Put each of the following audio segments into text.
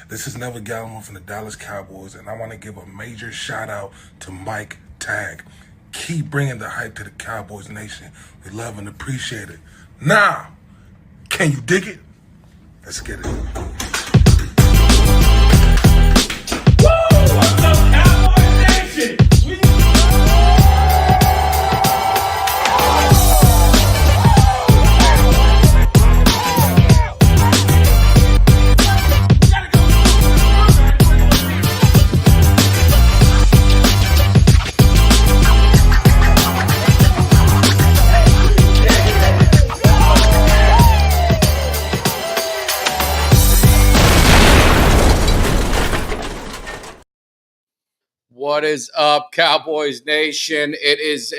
This is Neville Gallimore from the Dallas Cowboys, and I want to give a major shout out to Mike Tag. Keep bringing the hype to the Cowboys Nation. We love and appreciate it. Now, can you dig it? Let's get it. What's up, Cowboys Nation? What is up, Cowboys Nation? It is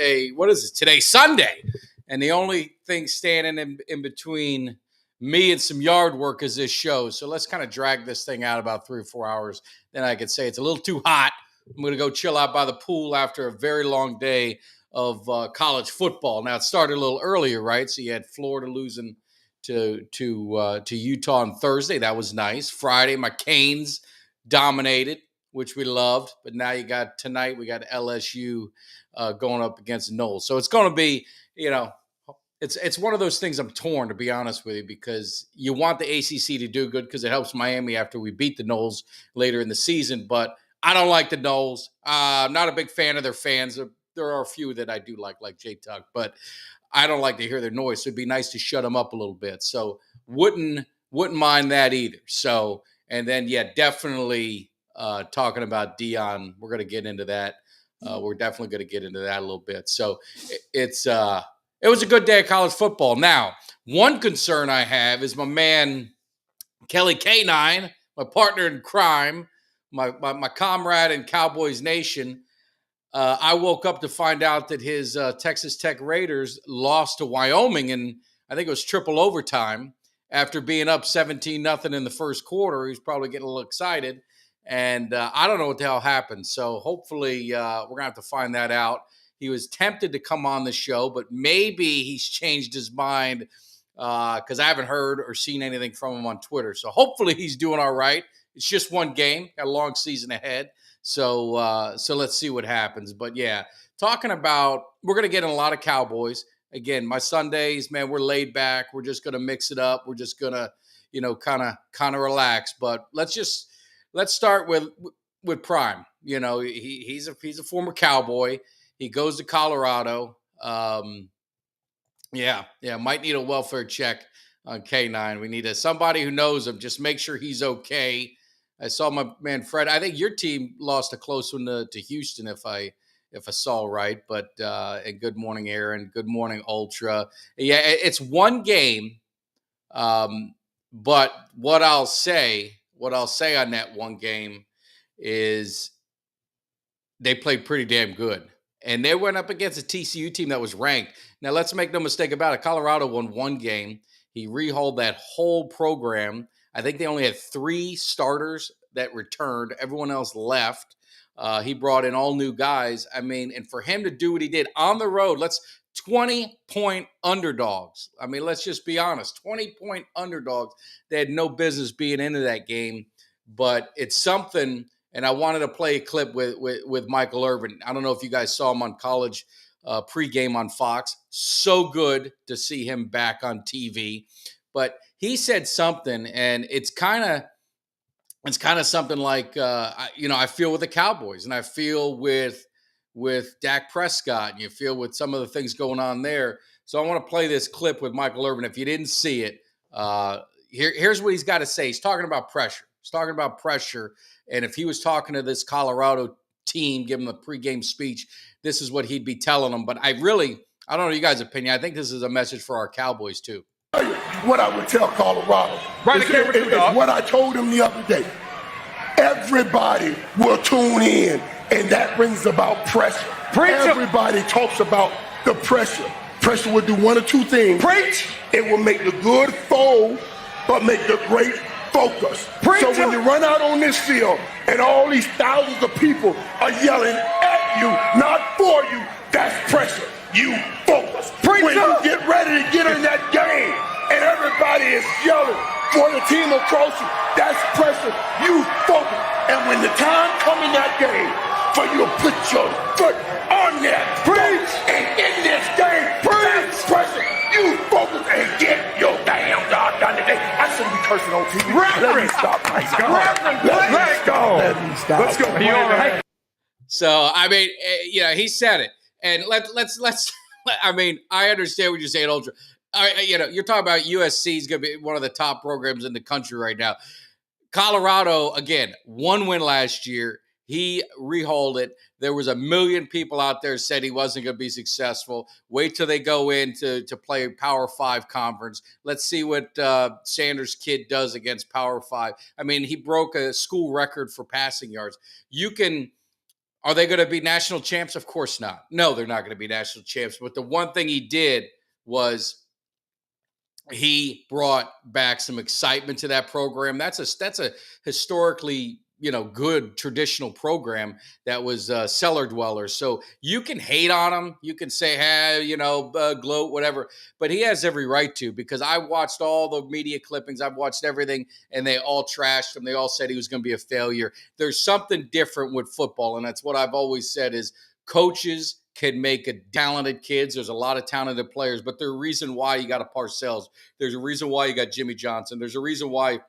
today? Sunday. And the only thing standing in between me and some yard work is this show. So let's kind of drag this thing out about 3 or 4 hours. Then I could say it's a little too hot. I'm going to go chill out by the pool after a very long day of college football. Now, it started a little earlier, right? So you had Florida losing to Utah on Thursday. That was nice. Friday, my Canes dominated, which we loved. But now we got LSU going up against Knowles. So it's going to be, it's one of those things I'm torn, to be honest with you, because you want the ACC to do good because it helps Miami after we beat the Knowles later in the season. But I don't like the Knowles. I'm not a big fan of their fans. There are a few that I do like Jay Tuck, but I don't like to hear their noise. So it'd be nice to shut them up a little bit. So wouldn't mind that either. So, and then, definitely talking about Dion, we're going to get into that. We're definitely going to get into that a little bit. So it was a good day of college football. Now, one concern I have is my man Kelly K9, my partner in crime, my comrade in Cowboys Nation. I woke up to find out that his Texas Tech Raiders lost to Wyoming, and I think it was triple overtime after being up 17-0 in the first quarter. He was probably getting a little excited. And I don't know what the hell happened. So hopefully we're going to have to find that out. He was tempted to come on the show, but maybe he's changed his mind because I haven't heard or seen anything from him on Twitter. So hopefully he's doing all right. It's just one game, got a long season ahead. So let's see what happens. But talking about, we're going to get in a lot of Cowboys. Again, my Sundays, man, we're laid back. We're just going to mix it up. We're just going to, kind of relax. But let's start with Prime. He's a former Cowboy. He goes to Colorado. Might need a welfare check on K9. We need somebody who knows him. Just make sure he's okay. I saw my man Fred. I think your team lost a close one to Houston, if I saw right. But and good morning, Aaron. Good morning, Ultra. Yeah, it's one game. But what I'll say on that one game is they played pretty damn good. And they went up against a TCU team that was ranked. Now, let's make no mistake about it. Colorado won one game. He rehauled that whole program. I think they only had 3 starters that returned. Everyone else left. He brought in all new guys. I mean, and for him to do what he did on the road, 20-point underdogs. I mean, let's just be honest. 20-point underdogs. They had no business being into that game, but it's something. And I wanted to play a clip with Michael Irvin. I don't know if you guys saw him on college pregame on Fox. So good to see him back on TV. But he said something, and it's kind of something like, I feel with the Cowboys, and I feel with Dak Prescott, and you feel with some of the things going on there. So I want to play this clip with Michael Irvin. If you didn't see it, here's what he's got to say. He's talking about pressure. And if he was talking to this Colorado team, giving them a pregame speech, this is what he'd be telling them. But I don't know your guys' opinion. I think this is a message for our Cowboys too. What I would tell Colorado is what I told them the other day. Everybody will tune in, and that brings about pressure. Everybody talks about the pressure. Pressure will do one or two things. It will make the good fold, but make the great focus. So when you run out on this field and all these thousands of people are yelling at you, not for you, that's pressure. You focus. When you get ready to get in that game and everybody everybody is yelling for the team across you. That's pressure. You focus. And when the time comes in that game for you to put your foot on that preach and in this game, that's pressure. You focus and get your damn job done today. I shouldn't be cursing on TV. Let me stop. Let's go. Let's go. Let me stop. Let's go. Are you all right? So, I mean, he said it. And let's I mean, I understand what you're saying, Ultra. You're talking about USC is going to be one of the top programs in the country right now. Colorado, again, one win last year. He rehauled it. There was 1 million people out there said he wasn't going to be successful. Wait till they go in to play a Power 5 conference. Let's see what Sanders' kid does against Power 5. I mean, he broke a school record for passing yards. Are they going to be national champs? Of course not. No, they're not going to be national champs. But the one thing he did was he brought back some excitement to that program. That's a historically, good traditional program that was cellar dwellers. So you can hate on him. You can say, hey, gloat, whatever. But he has every right to, because I watched all the media clippings. I've watched everything, and they all trashed him. They all said he was going to be a failure. There's something different with football, and that's what I've always said is coaches can make talented kids. There's a lot of talented players, but there's a reason why you got a Parcells. There's a reason why you got Jimmy Johnson. There's a reason why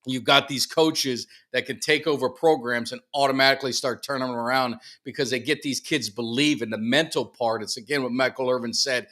you've got these coaches that can take over programs and automatically start turning them around because they get these kids believe in the mental part. It's again what Michael Irvin said,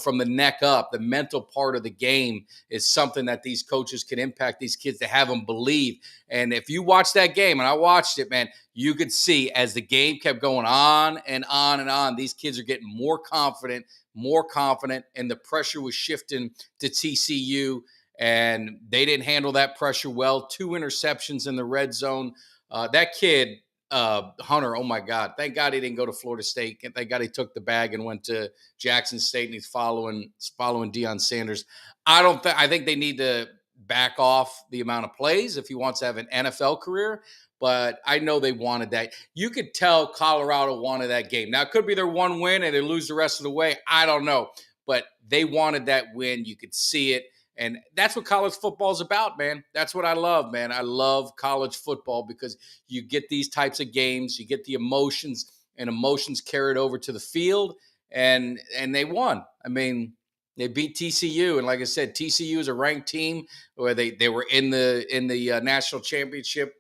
from the neck up, the mental part of the game is something that these coaches can impact these kids to have them believe. And if you watch that game, and I watched it, man, you could see as the game kept going on and on and on, these kids are getting more confident, and the pressure was shifting to TCU. And they didn't handle that pressure well. 2 interceptions in the red zone. That kid, Hunter, oh my God. Thank God he didn't go to Florida State. Thank God he took the bag and went to Jackson State, and he's following Deion Sanders. I think they need to back off the amount of plays if he wants to have an NFL career. But I know they wanted that. You could tell Colorado wanted that game. Now, it could be their one win and they lose the rest of the way. I don't know. But they wanted that win. You could see it. And that's what college football is about, man. That's what I love, man. I love college football because you get these types of games, you get the emotions, and emotions carried over to the field, and they won. I mean, they beat TCU, and like I said, TCU is a ranked team where they were in the national championship,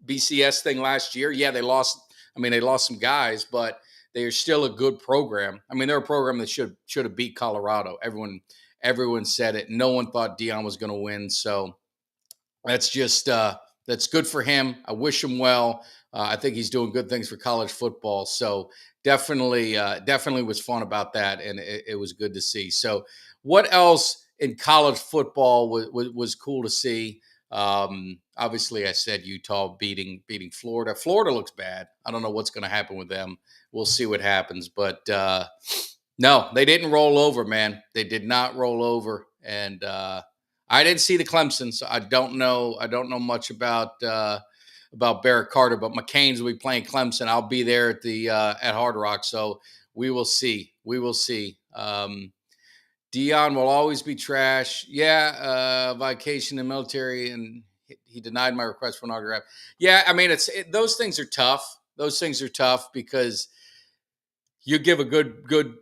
BCS thing last year. Yeah, they lost. I mean, they lost some guys, but they are still a good program. I mean, they're a program that should have beat Colorado. Everyone said it. No one thought Deion was going to win. So that's just that's good for him. I wish him well. I think he's doing good things for college football. So definitely was fun about that, and it was good to see. So what else in college football was cool to see? Obviously, I said Utah beating Florida. Florida looks bad. I don't know what's going to happen with them. We'll see what happens, but. No, they didn't roll over, man. They did not roll over, and I didn't see the Clemson, so I don't know much about Barrett Carter. But McCain's will be playing Clemson. I'll be there at Hard Rock, so we will see. Deion will always be trash. Yeah, vacation in the military, and he denied my request for an autograph. Yeah, I mean, those things are tough. Those things are tough because you give a good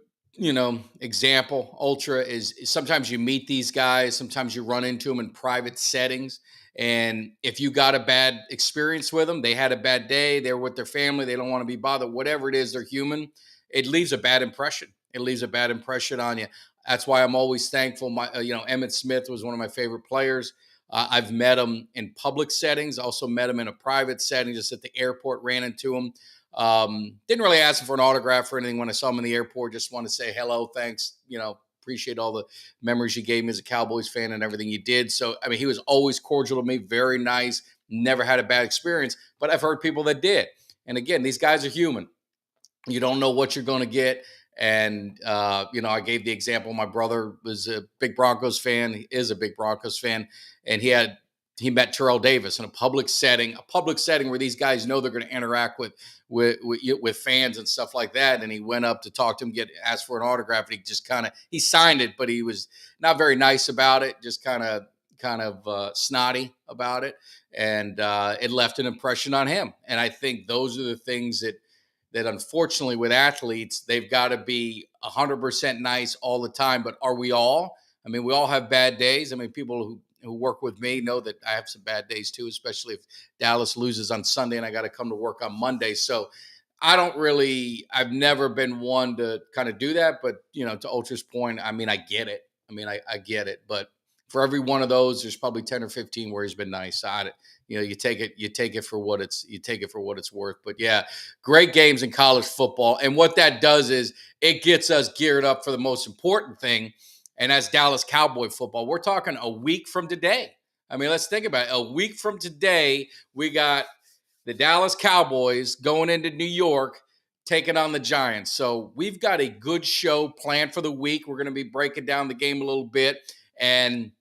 example. Ultra is sometimes you meet these guys, sometimes you run into them in private settings. And if you got a bad experience with them, they had a bad day, they're with their family, they don't want to be bothered, whatever it is, they're human. It leaves a bad impression. It leaves a bad impression on you. That's why I'm always thankful. Emmitt Smith was one of my favorite players. I've met him in public settings, also met him in a private setting, just at the airport, ran into him. Didn't really ask him for an autograph or anything when I saw him in the airport. Just want to say hello, thanks. Appreciate all the memories you gave me as a Cowboys fan and everything you did. So, I mean, he was always cordial to me, very nice, never had a bad experience, but I've heard people that did. And again, these guys are human. You don't know what you're going to get. And, I gave the example. My brother was a big Broncos fan. He is a big Broncos fan. And he had he met Terrell Davis in a public setting where these guys know they're going to interact with fans and stuff like that. And he went up to talk to him, asked for an autograph, and he just he signed it, but he was not very nice about it, just kind of snotty about it, and it left an impression on him. And I think those are the things that unfortunately with athletes, they've got to be 100% nice all the time. But are we all? I mean, we all have bad days. I mean, people who work with me know that I have some bad days too, especially if Dallas loses on Sunday and I got to come to work on Monday. So I've never been one to kind of do that. But, to Ultra's point, I mean, I get it. I get it. But for every one of those, there's probably 10 or 15 where he's been nice. You take it for what it's worth. But yeah, great games in college football. And what that does is it gets us geared up for the most important thing. And that's Dallas Cowboy football. We're talking a week from today. I mean, let's think about it. A week from today, we got the Dallas Cowboys going into New York, taking on the Giants. So we've got a good show planned for the week. We're going to be breaking down the game a little bit. And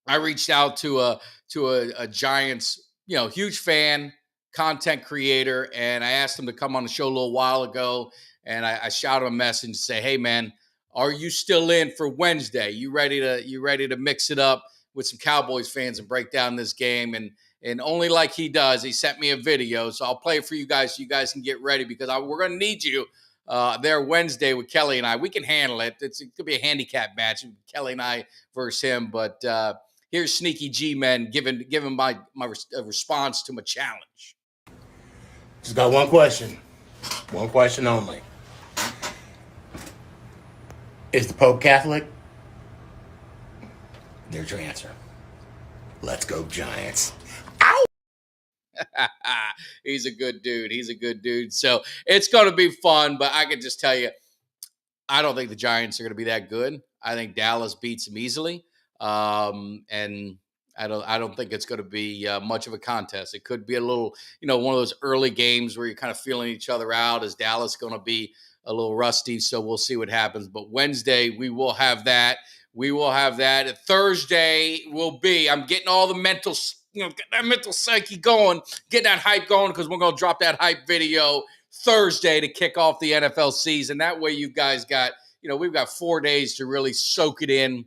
I reached out to a Giants, huge fan, content creator, and I asked him to come on the show a little while ago. And I shot him a message and say, "Hey man, are you still in for Wednesday? You ready to mix it up with some Cowboys fans and break down this game?" And only like he does, he sent me a video, so I'll play it for you guys so you guys can get ready, because we're going to need you there Wednesday with Kelly and I. We can handle it. It could be a handicap match, Kelly and I versus him, but here's Sneaky G-Men giving my response to my challenge. Just got one question. One question only. Is the Pope Catholic? There's your answer. Let's go, Giants. Ow! He's a good dude. So it's going to be fun, but I can just tell you, I don't think the Giants are going to be that good. I think Dallas beats them easily. And I don't think it's going to be much of a contest. It could be a little, one of those early games where you're kind of feeling each other out. Is Dallas going to be a little rusty? So we'll see what happens. But Wednesday, we will have that. Thursday will be, I'm getting all the mental, get that mental psyche going, getting that hype going, because we're going to drop that hype video Thursday to kick off the NFL season. That way you guys got, we've got 4 days to really soak it in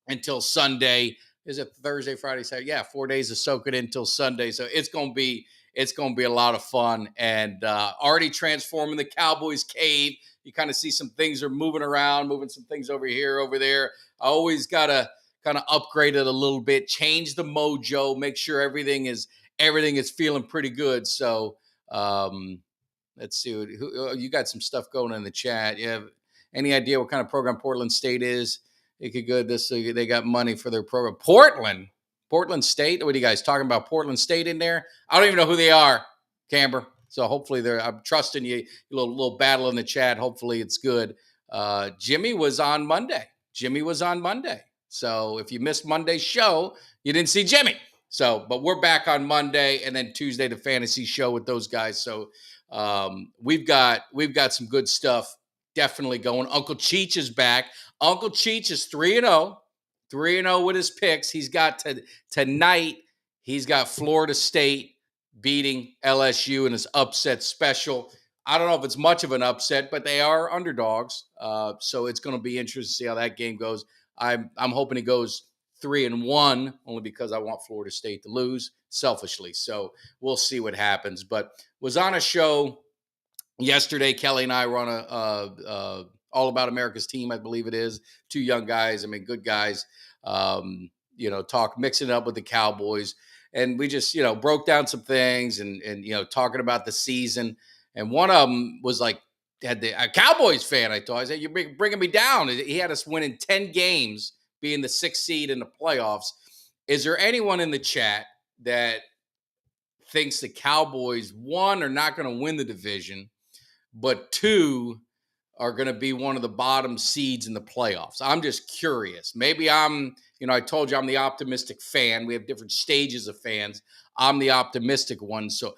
until Sunday. Is it Thursday, Friday, Saturday? Yeah, 4 days to soak it in until Sunday. So it's gonna be a lot of fun, and already transforming the Cowboys cave. You kind of see some things are moving around, moving some things over here, over there. I always gotta kind of upgrade it a little bit, change the mojo, make sure everything is feeling pretty good. So let's see. You got some stuff going in the chat. You have any idea what kind of program Portland State is? It could go this. They got money for their program. Portland State. What are you guys talking about? Portland State in there? I don't even know who they are, Camber. So hopefully I'm trusting you. A little battle in the chat. Hopefully it's good. Jimmy was on Monday. So if you missed Monday's show, you didn't see Jimmy. So, but we're back on Monday, and then Tuesday the fantasy show with those guys. So we've got some good stuff definitely going. Uncle Cheech is back. Uncle Cheech is 3-0. 3-0 with his picks. He's got tonight, he's got Florida State beating LSU in his upset special. I don't know if it's much of an upset, but they are underdogs. So it's going to be interesting to see how that game goes. I'm hoping it goes 3-1, only because I want Florida State to lose selfishly. So we'll see what happens. But was on a show yesterday. Kelly and I were on a All About America's Team, I believe it is. Two young guys. I mean, good guys. Mixing it up with the Cowboys. And we just, broke down some things and talking about the season. And one of them was like, had a Cowboys fan, I thought. I said, you're bringing me down. He had us winning 10 games, being the 6th seed in the playoffs. Is there anyone in the chat that thinks the Cowboys, one, are not going to win the division, but two, are going to be one of the bottom seeds in the playoffs? I'm just curious. Maybe I told you I'm the optimistic fan. We have different stages of fans. I'm the optimistic one. So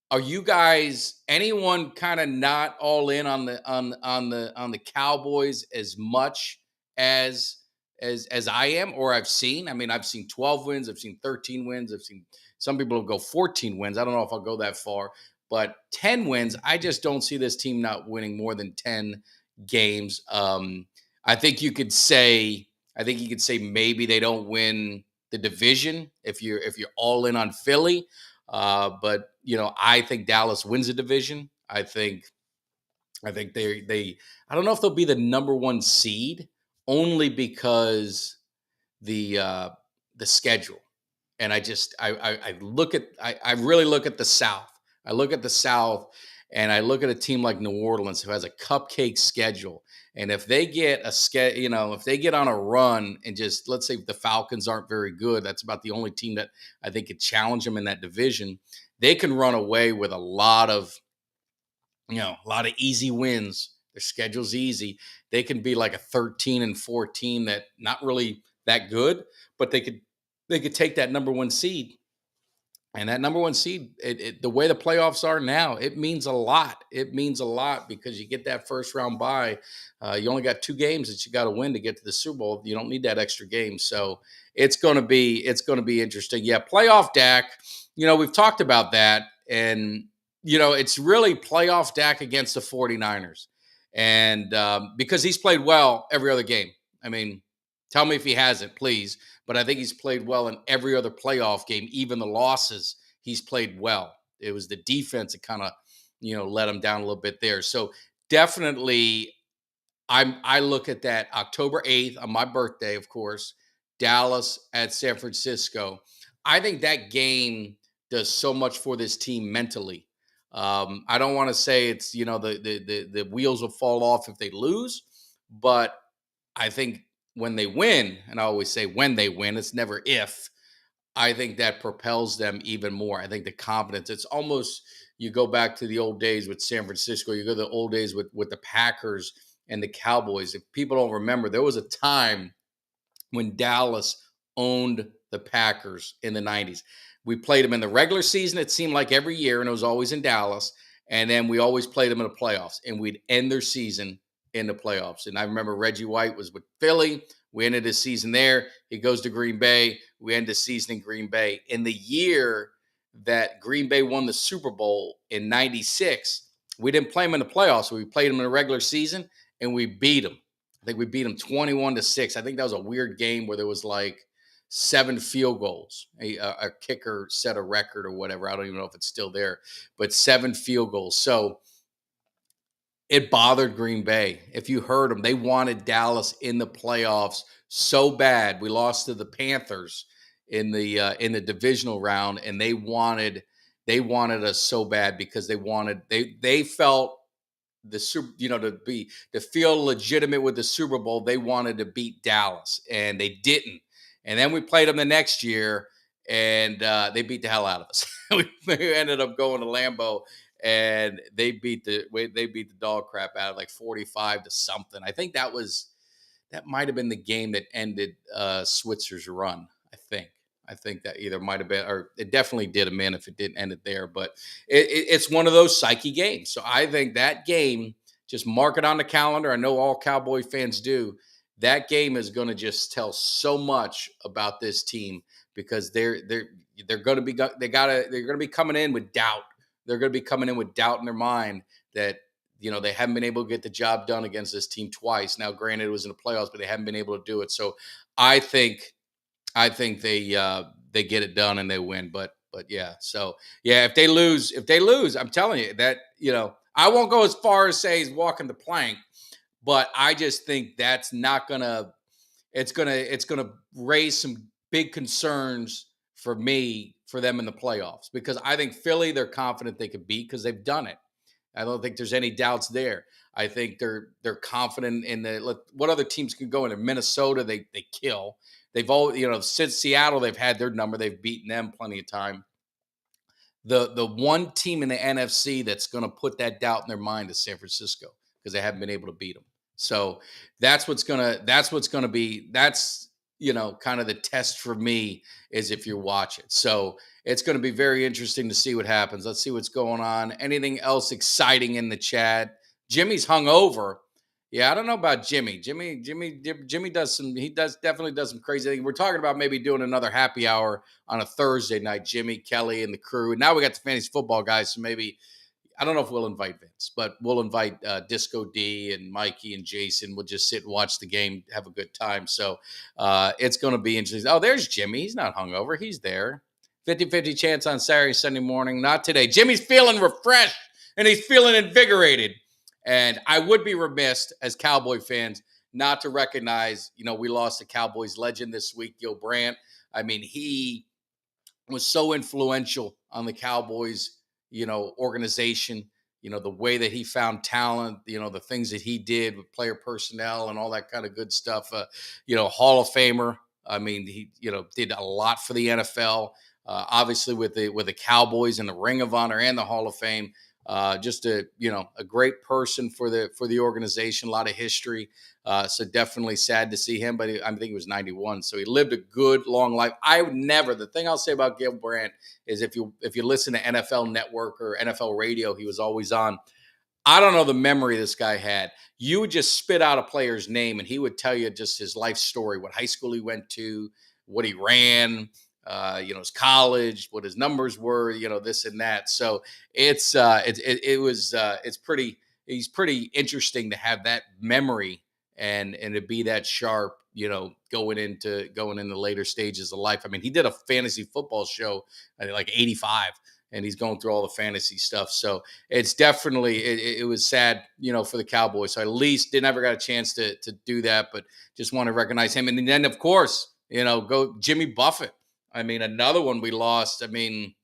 are you guys, anyone kind of not all in on the Cowboys as much as as I am, or I've seen. I mean, I've seen 12 wins, I've seen 13 wins, I've seen some people go 14 wins. I don't know if I'll go that far, but 10 wins, I just don't see this team not winning more than 10 games. I think you could say, maybe they don't win the division if you're all in on Philly. But I think Dallas wins the division. I think they I don't know if they'll be the number one seed, only because the the schedule. And I look at I really look at the South. I look at the South, and I look at a team like New Orleans, who has a cupcake schedule. And if they get if they get on a run, and just, let's say the Falcons aren't very good, that's about the only team that I think could challenge them in that division. They can run away with a lot of easy wins. Their schedule's easy. They can be like a 13-4 team that not really that good, but they could take that number one seed. And that number one seed, the way the playoffs are now, it means a lot. It means a lot because you get that first round bye. You only got 2 games that you got to win to get to the Super Bowl. You don't need that extra game. So it's going to be interesting. Yeah, playoff Dak. We've talked about that, and it's really playoff Dak against the 49ers, and because he's played well every other game. I mean, tell me if he hasn't, please. But I think he's played well in every other playoff game, even the losses. He's played well. It was the defense that kind of, let him down a little bit there. So definitely, I look at that October 8th on my birthday, of course, Dallas at San Francisco. I think that game does so much for this team mentally. I don't want to say it's the wheels will fall off if they lose, but I think when they win, and I always say when they win, it's never if. I think that propels them even more. I think the confidence, it's almost, you go back to the old days with San Francisco, you go to the old days with the Packers and the Cowboys. If people don't remember, there was a time when Dallas owned the Packers in the 90s. We played them in the regular season, it seemed like every year, and it was always in Dallas. And then we always played them in the playoffs, and we'd end their season in the playoffs. And I remember Reggie White was with Philly. We ended his season there. He goes to Green Bay. We end the season in Green Bay. In the year that Green Bay won the Super Bowl in 96, we didn't play them in the playoffs. So we played them in the regular season, and we beat them. I think we beat them 21-6. I think that was a weird game where there was like 7 field goals. A kicker set a record or whatever. I don't even know if it's still there, but 7 field goals. So it bothered Green Bay. If you heard them, they wanted Dallas in the playoffs so bad. We lost to the Panthers in the divisional round, and they wanted us so bad because they felt the super, to feel legitimate with the Super Bowl, they wanted to beat Dallas, and they didn't. And then we played them the next year, and they beat the hell out of us. We ended up going to Lambeau, and they beat the dog crap out of like 45 to something. I think that might have been the game that ended Switzer's run. I think that either might have been, or it definitely did him in if it didn't end it there. But it's one of those psyche games. So I think that game, just mark it on the calendar. I know all Cowboy fans do. That game is going to just tell so much about this team, because they're going to be coming in with doubt. They're going to be coming in with doubt in their mind that they haven't been able to get the job done against this team twice. Now, granted, it was in the playoffs, but they haven't been able to do it. So I think they get it done and they win. But yeah. So yeah, if they lose, I'm telling you that I won't go as far as say he's walking the plank, but I just think that's not gonna. It's gonna raise some big concerns for them in the playoffs, because I think Philly, they're confident they could beat because they've done it. I don't think there's any doubts there. I think they're confident in what other teams can go into. Minnesota, they kill. They've all, since Seattle, they've had their number. They've beaten them plenty of time. The one team in the NFC that's going to put that doubt in their mind is San Francisco, because they haven't been able to beat them. So that's kind of the test for me, is if you watch it. So it's going to be very interesting to see what happens. Let's see what's going on. Anything else exciting in the chat? Jimmy's hungover. Yeah, I don't know about Jimmy. Jimmy does some. He definitely does some crazy things. We're talking about maybe doing another happy hour on a Thursday night. Jimmy, Kelly, and the crew. And now we got the fantasy football guys. So maybe I don't know if we'll invite Vince, but we'll invite Disco D and Mikey and Jason. We'll just sit and watch the game, have a good time. So it's going to be interesting. Oh, there's Jimmy. He's not hungover. He's there. 50-50 chance on Saturday, Sunday morning. Not today. Jimmy's feeling refreshed and he's feeling invigorated. And I would be remiss as Cowboy fans not to recognize, we lost a Cowboys legend this week, Gil Brandt. I mean, he was so influential on the Cowboys, organization, the way that he found talent, the things that he did with player personnel and all that kind of good stuff. Hall of Famer. I mean, he, did a lot for the NFL, obviously with the Cowboys and the Ring of Honor and the Hall of Fame. Just a great person for the organization, a lot of history. So definitely sad to see him, but I think he was 91. So he lived a good, long life. The thing I'll say about Gil Brandt is if you listen to NFL Network or NFL Radio, he was always on. I don't know the memory this guy had. You would just spit out a player's name and he would tell you just his life story, what high school he went to, what he ran, his college, what his numbers were, this and that. So it's pretty, he's pretty interesting to have that memory and to be that sharp, going into later stages of life. I mean, he did a fantasy football show at like 85 and he's going through all the fantasy stuff. So it's definitely, it was sad, for the Cowboys. So at least never got a chance to do that, but just want to recognize him. And then of course, go Jimmy Buffett. I mean, another one we lost. I mean,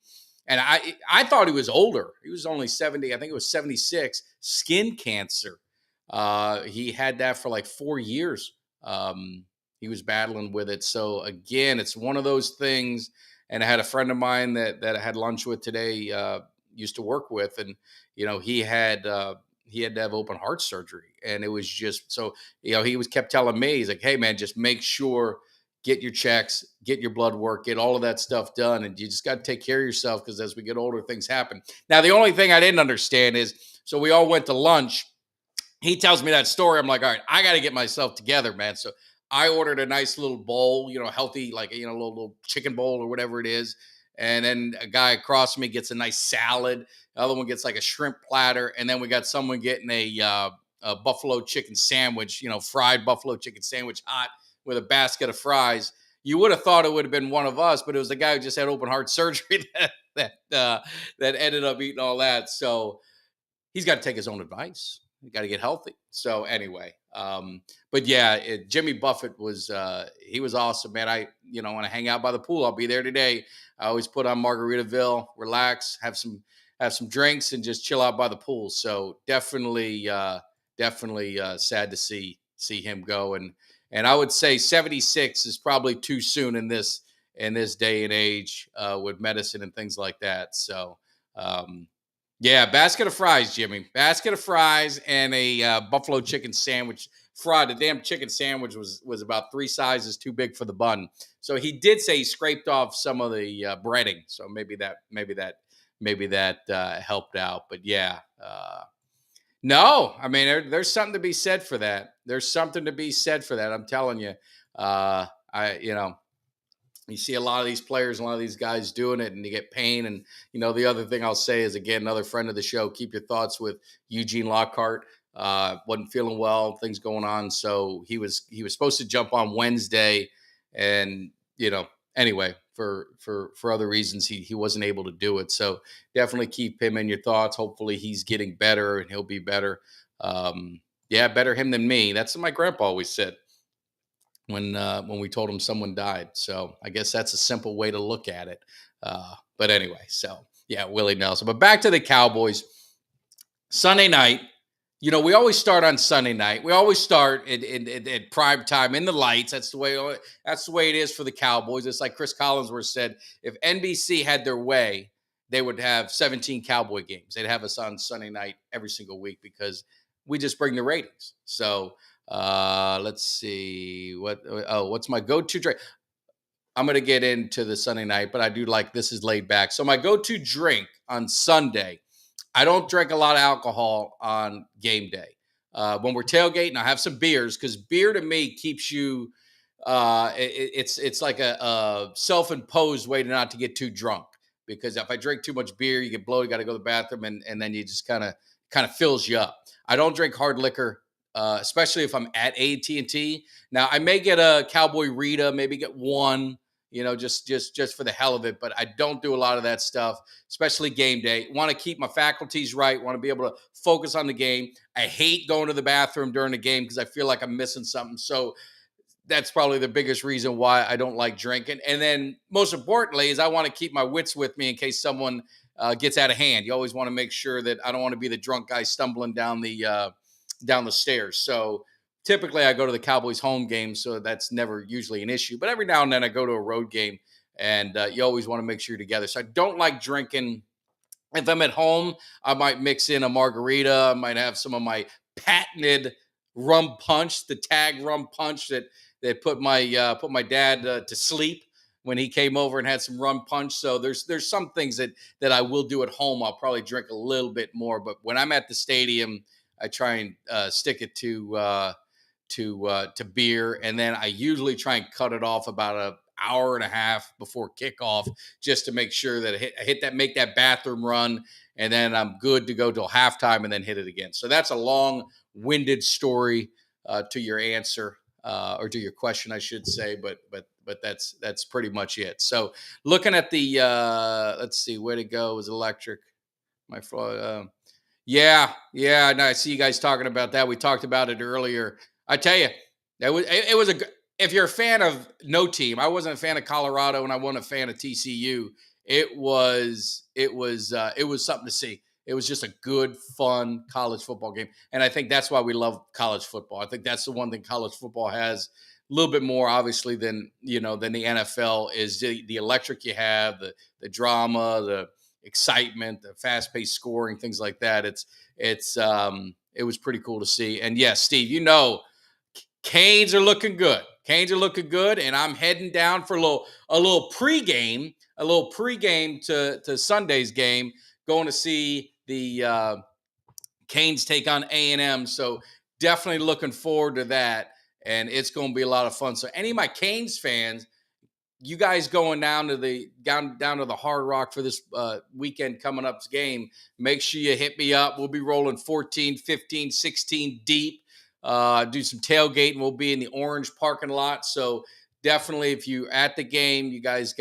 and I thought he was older. He was only 70. I think it was 76. Skin cancer. He had that for like 4 years. He was battling with it. So again, it's one of those things. And I had a friend of mine that I had lunch with today, used to work with, and he had to have open heart surgery, and it was just so he kept telling me, he's like, hey man, just make sure. Get your checks, get your blood work, get all of that stuff done. And you just got to take care of yourself because as we get older, things happen. Now, the only thing I didn't understand is, so we all went to lunch. He tells me that story. I'm like, all right, I got to get myself together, man. So I ordered a nice little bowl, healthy, like, little chicken bowl or whatever it is. And then a guy across from me gets a nice salad. The other one gets like a shrimp platter. And then we got someone getting a buffalo chicken sandwich, fried buffalo chicken sandwich, hot, with a basket of fries. You would have thought it would have been one of us, but it was the guy who just had open heart surgery that ended up eating all that. So he's got to take his own advice. You got to get healthy. So anyway, but yeah, Jimmy Buffett was he was awesome, man. I want to hang out by the pool. I'll be there today. I always put on Margaritaville, relax, have some drinks, and just chill out by the pool. So definitely sad to see him go. And I would say 76 is probably too soon in this day and age with medicine and things like that. So, yeah, basket of fries, Jimmy. Basket of fries and a buffalo chicken sandwich. Fried. The damn chicken sandwich was about 3 sizes too big for the bun. So he did say he scraped off some of the breading. So maybe that helped out. But yeah. No, I mean, there's something to be said for that. There's something to be said for that. I'm telling you, you see a lot of these players, a lot of these guys doing it, and you get pain. And the other thing I'll say is, again, another friend of the show, keep your thoughts with Eugene Lockhart. Wasn't feeling well, things going on, so he was supposed to jump on Wednesday, and anyway, for other reasons, he wasn't able to do it. So definitely keep him in your thoughts. Hopefully he's getting better and he'll be better. Better him than me. That's what my grandpa always said when we told him someone died. So I guess that's a simple way to look at it. But anyway, so yeah, Willie Nelson. But back to the Cowboys. Sunday night. We always start on Sunday night. We always start at prime time in the lights. That's the way it is for the Cowboys. It's like Chris Collinsworth said, if NBC had their way, they would have 17 Cowboy games. They'd have us on Sunday night every single week because we just bring the ratings. So let's see what's my go-to drink. I'm going to get into the Sunday night, but I do like this is laid back. So my go-to drink on Sunday. I don't drink a lot of alcohol on game day. When we're tailgating, I'll have some beers because beer to me keeps you. It's like a self-imposed way to not to get too drunk. Because if I drink too much beer, you get bloated, you got to go to the bathroom, and then you just kind of fills you up. I don't drink hard liquor, especially if I'm at AT&T. Now I may get a Cowboy Rita, maybe get one, just for the hell of it. But I don't do a lot of that stuff, especially game day. Want to keep my faculties right. Want to be able to focus on the game. I hate going to the bathroom during the game because I feel like I'm missing something. So that's probably the biggest reason why I don't like drinking. And then most importantly is I want to keep my wits with me in case someone gets out of hand. You always want to make sure that I don't want to be the drunk guy stumbling down the stairs. So typically I go to the Cowboys home game, so that's never usually an issue. But every now and then I go to a road game, and you always want to make sure you're together. So I don't like drinking. If I'm at home, I might mix in a margarita. I might have some of my patented rum punch, the tag rum punch that put my dad to sleep when he came over and had some rum punch. So there's some things that I will do at home. I'll probably drink a little bit more, but when I'm at the stadium, I try and stick it to beer, and then I usually try and cut it off about an hour and a half before kickoff, just to make sure that I hit that, make that bathroom run, and then I'm good to go till halftime, and then hit it again. So that's a long-winded story to your answer, or to your question, I should say, but that's pretty much it. So looking at the let's see, where to go was electric. My yeah, yeah. No, I see you guys talking about that. We talked about it earlier. I tell you, it was if you're a fan of no team, I wasn't a fan of Colorado, and I wasn't a fan of TCU. It was something to see. It was just a good, fun college football game, and I think that's why we love college football. I think that's the one thing college football has a little bit more, obviously, than the NFL is the electric you have, the drama, the excitement, the fast-paced scoring, things like that. It was pretty cool to see. And yes, Steve, Canes are looking good. Canes are looking good, and I'm heading down for a little pregame to Sunday's game, going to see the Canes take on A&M. So definitely looking forward to that, and it's going to be a lot of fun. So any of my Canes fans, you guys going down to the Hard Rock for this weekend coming up's game, make sure you hit me up. We'll be rolling 14, 15, 16 deep. Do some tailgating. We'll be in the orange parking lot. So definitely, if you at the game, you guys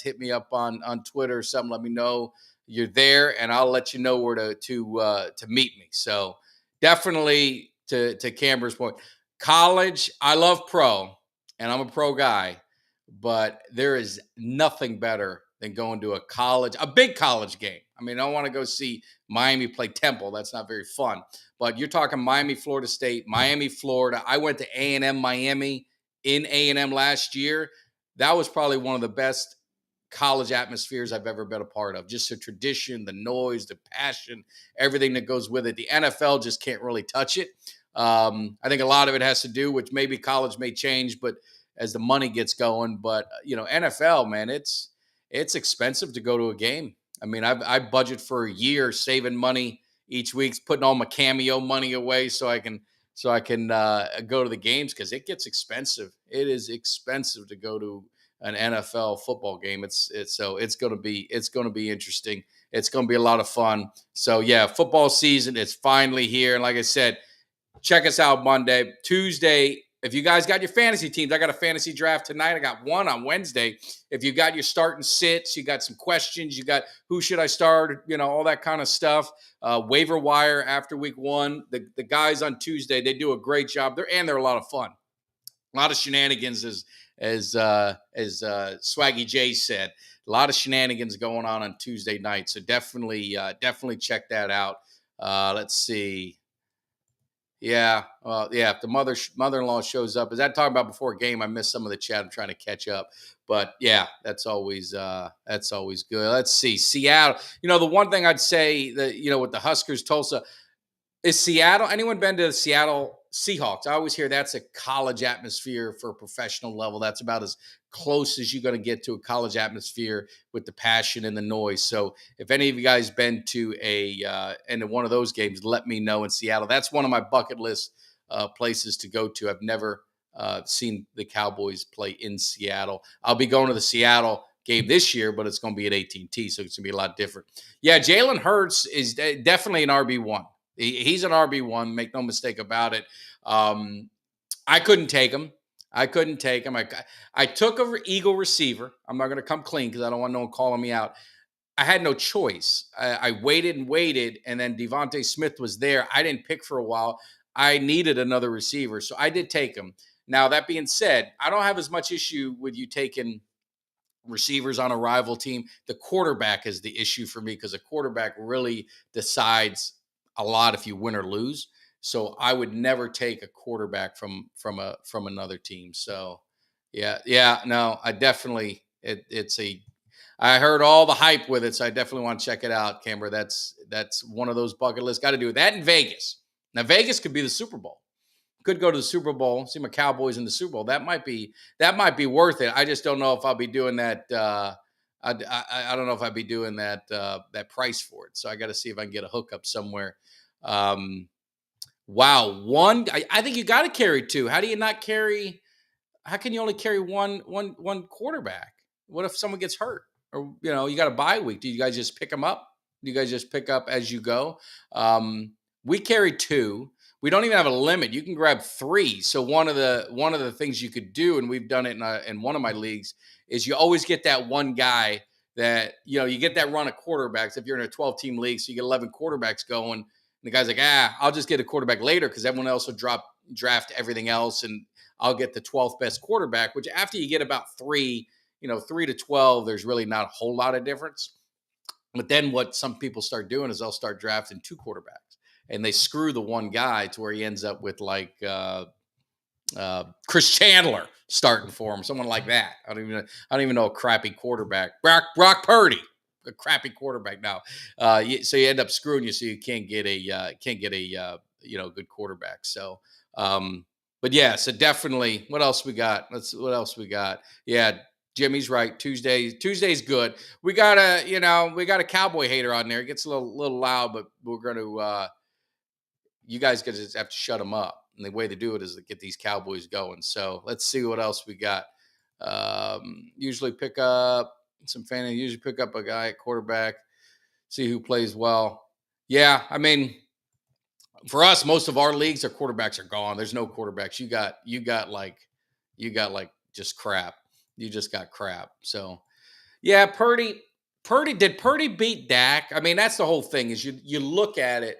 hit me up on Twitter or something. Let me know you're there, and I'll let you know where to meet me. So definitely, to Camber's point, college, I love pro, and I'm a pro guy. But there is nothing better than going to a big college game. I mean, I don't want to go see Miami play Temple. That's not very fun. But you're talking Miami, Florida State, Miami, Florida. I went to A&M Miami in A&M last year. That was probably one of the best college atmospheres I've ever been a part of. Just the tradition, the noise, the passion, everything that goes with it. The NFL just can't really touch it. I think a lot of it has to do with maybe college may change, but as the money gets going. But NFL, man, it's expensive to go to a game. I mean, I budget for a year saving money each week, putting all my Cameo money away so I can go to the games, because it gets expensive. It is expensive to go to an NFL football game. It's going to be interesting. It's going to be a lot of fun. So yeah, football season is finally here, and like I said, check us out Monday, Tuesday. If you guys got your fantasy teams, I got a fantasy draft tonight. I got one on Wednesday. If you got your start and sits, you got some questions, you got who should I start, all that kind of stuff. Waiver wire after week one. The guys on Tuesday, they do a great job. They're a lot of fun. A lot of shenanigans, as Swaggy J said. A lot of shenanigans going on Tuesday night. So definitely check that out. Let's see. Yeah, if the mother-in-law shows up, is that talking about before a game? I missed some of the chat. I'm trying to catch up, but yeah, that's always good. Let's see, Seattle. The one thing I'd say that with the Huskers, Tulsa, is Seattle. Anyone been to Seattle Seahawks. I always hear that's a college atmosphere for a professional level. That's about as close as you're going to get to a college atmosphere with the passion and the noise. So if any of you guys been to into one of those games, let me know in Seattle. That's one of my bucket list places to go to. I've never seen the Cowboys play in Seattle. I'll be going to the Seattle game this year, but it's going to be at AT&T, so it's going to be a lot different. Yeah, Jalen Hurts is definitely an RB1. He's an RB1, make no mistake about it. I couldn't take him. I took a Eagle receiver. I'm not going to come clean because I don't want no one calling me out. I had no choice. I waited and waited, and then Devontae Smith was there. I didn't pick for a while. I needed another receiver, so I did take him. Now, that being said, I don't have as much issue with you taking receivers on a rival team. The quarterback is the issue for me because a quarterback really decides a lot if you win or lose. So I would never take a quarterback from another team. So no, I definitely I heard all the hype with it, so I definitely want to check it out, Camber. That's one of those bucket lists. Got to do that in Vegas. Now Vegas could be the Super Bowl. Could go to the Super Bowl, see my Cowboys in the Super Bowl. That might be worth it. I just don't know if I'll be doing that. I don't know if I'd be doing that price for it. So I got to see if I can get a hookup somewhere. Wow, one. I think you got to carry two. How do you not carry? How can you only carry one quarterback? What if someone gets hurt, or you got a bye week? Do you guys just pick them up? Do you guys just pick up as you go? We carry two. We don't even have a limit. You can grab three. So one of the things you could do, and we've done it in one of my leagues, is you always get that one guy that you get that run of quarterbacks. If you're in a 12-team league, so you get 11 quarterbacks going, and the guy's like, I'll just get a quarterback later because everyone else will draft everything else, and I'll get the 12th best quarterback. Which after you get about 3 to 12, there's really not a whole lot of difference. But then what some people start doing is they'll start drafting 2 quarterbacks. And they screw the one guy to where he ends up with like Chris Chandler starting for him, someone like that. I don't even know a crappy quarterback. Brock Purdy, a crappy quarterback now. So you end up screwing you, so you can't get a good quarterback. So, but yeah, so definitely. What else we got? What else we got? Yeah. Jimmy's right. Tuesday's good. We got a Cowboy hater on there. It gets a little loud, but we're going to. You guys just have to shut them up. And the way to do it is to get these Cowboys going. So let's see what else we got. Usually pick up a guy at quarterback, see who plays well. Yeah, I mean, for us, most of our leagues, our quarterbacks are gone. There's no quarterbacks. You got like just crap. You just got crap. So yeah, Purdy did Purdy beat Dak? I mean, that's the whole thing is you look at it.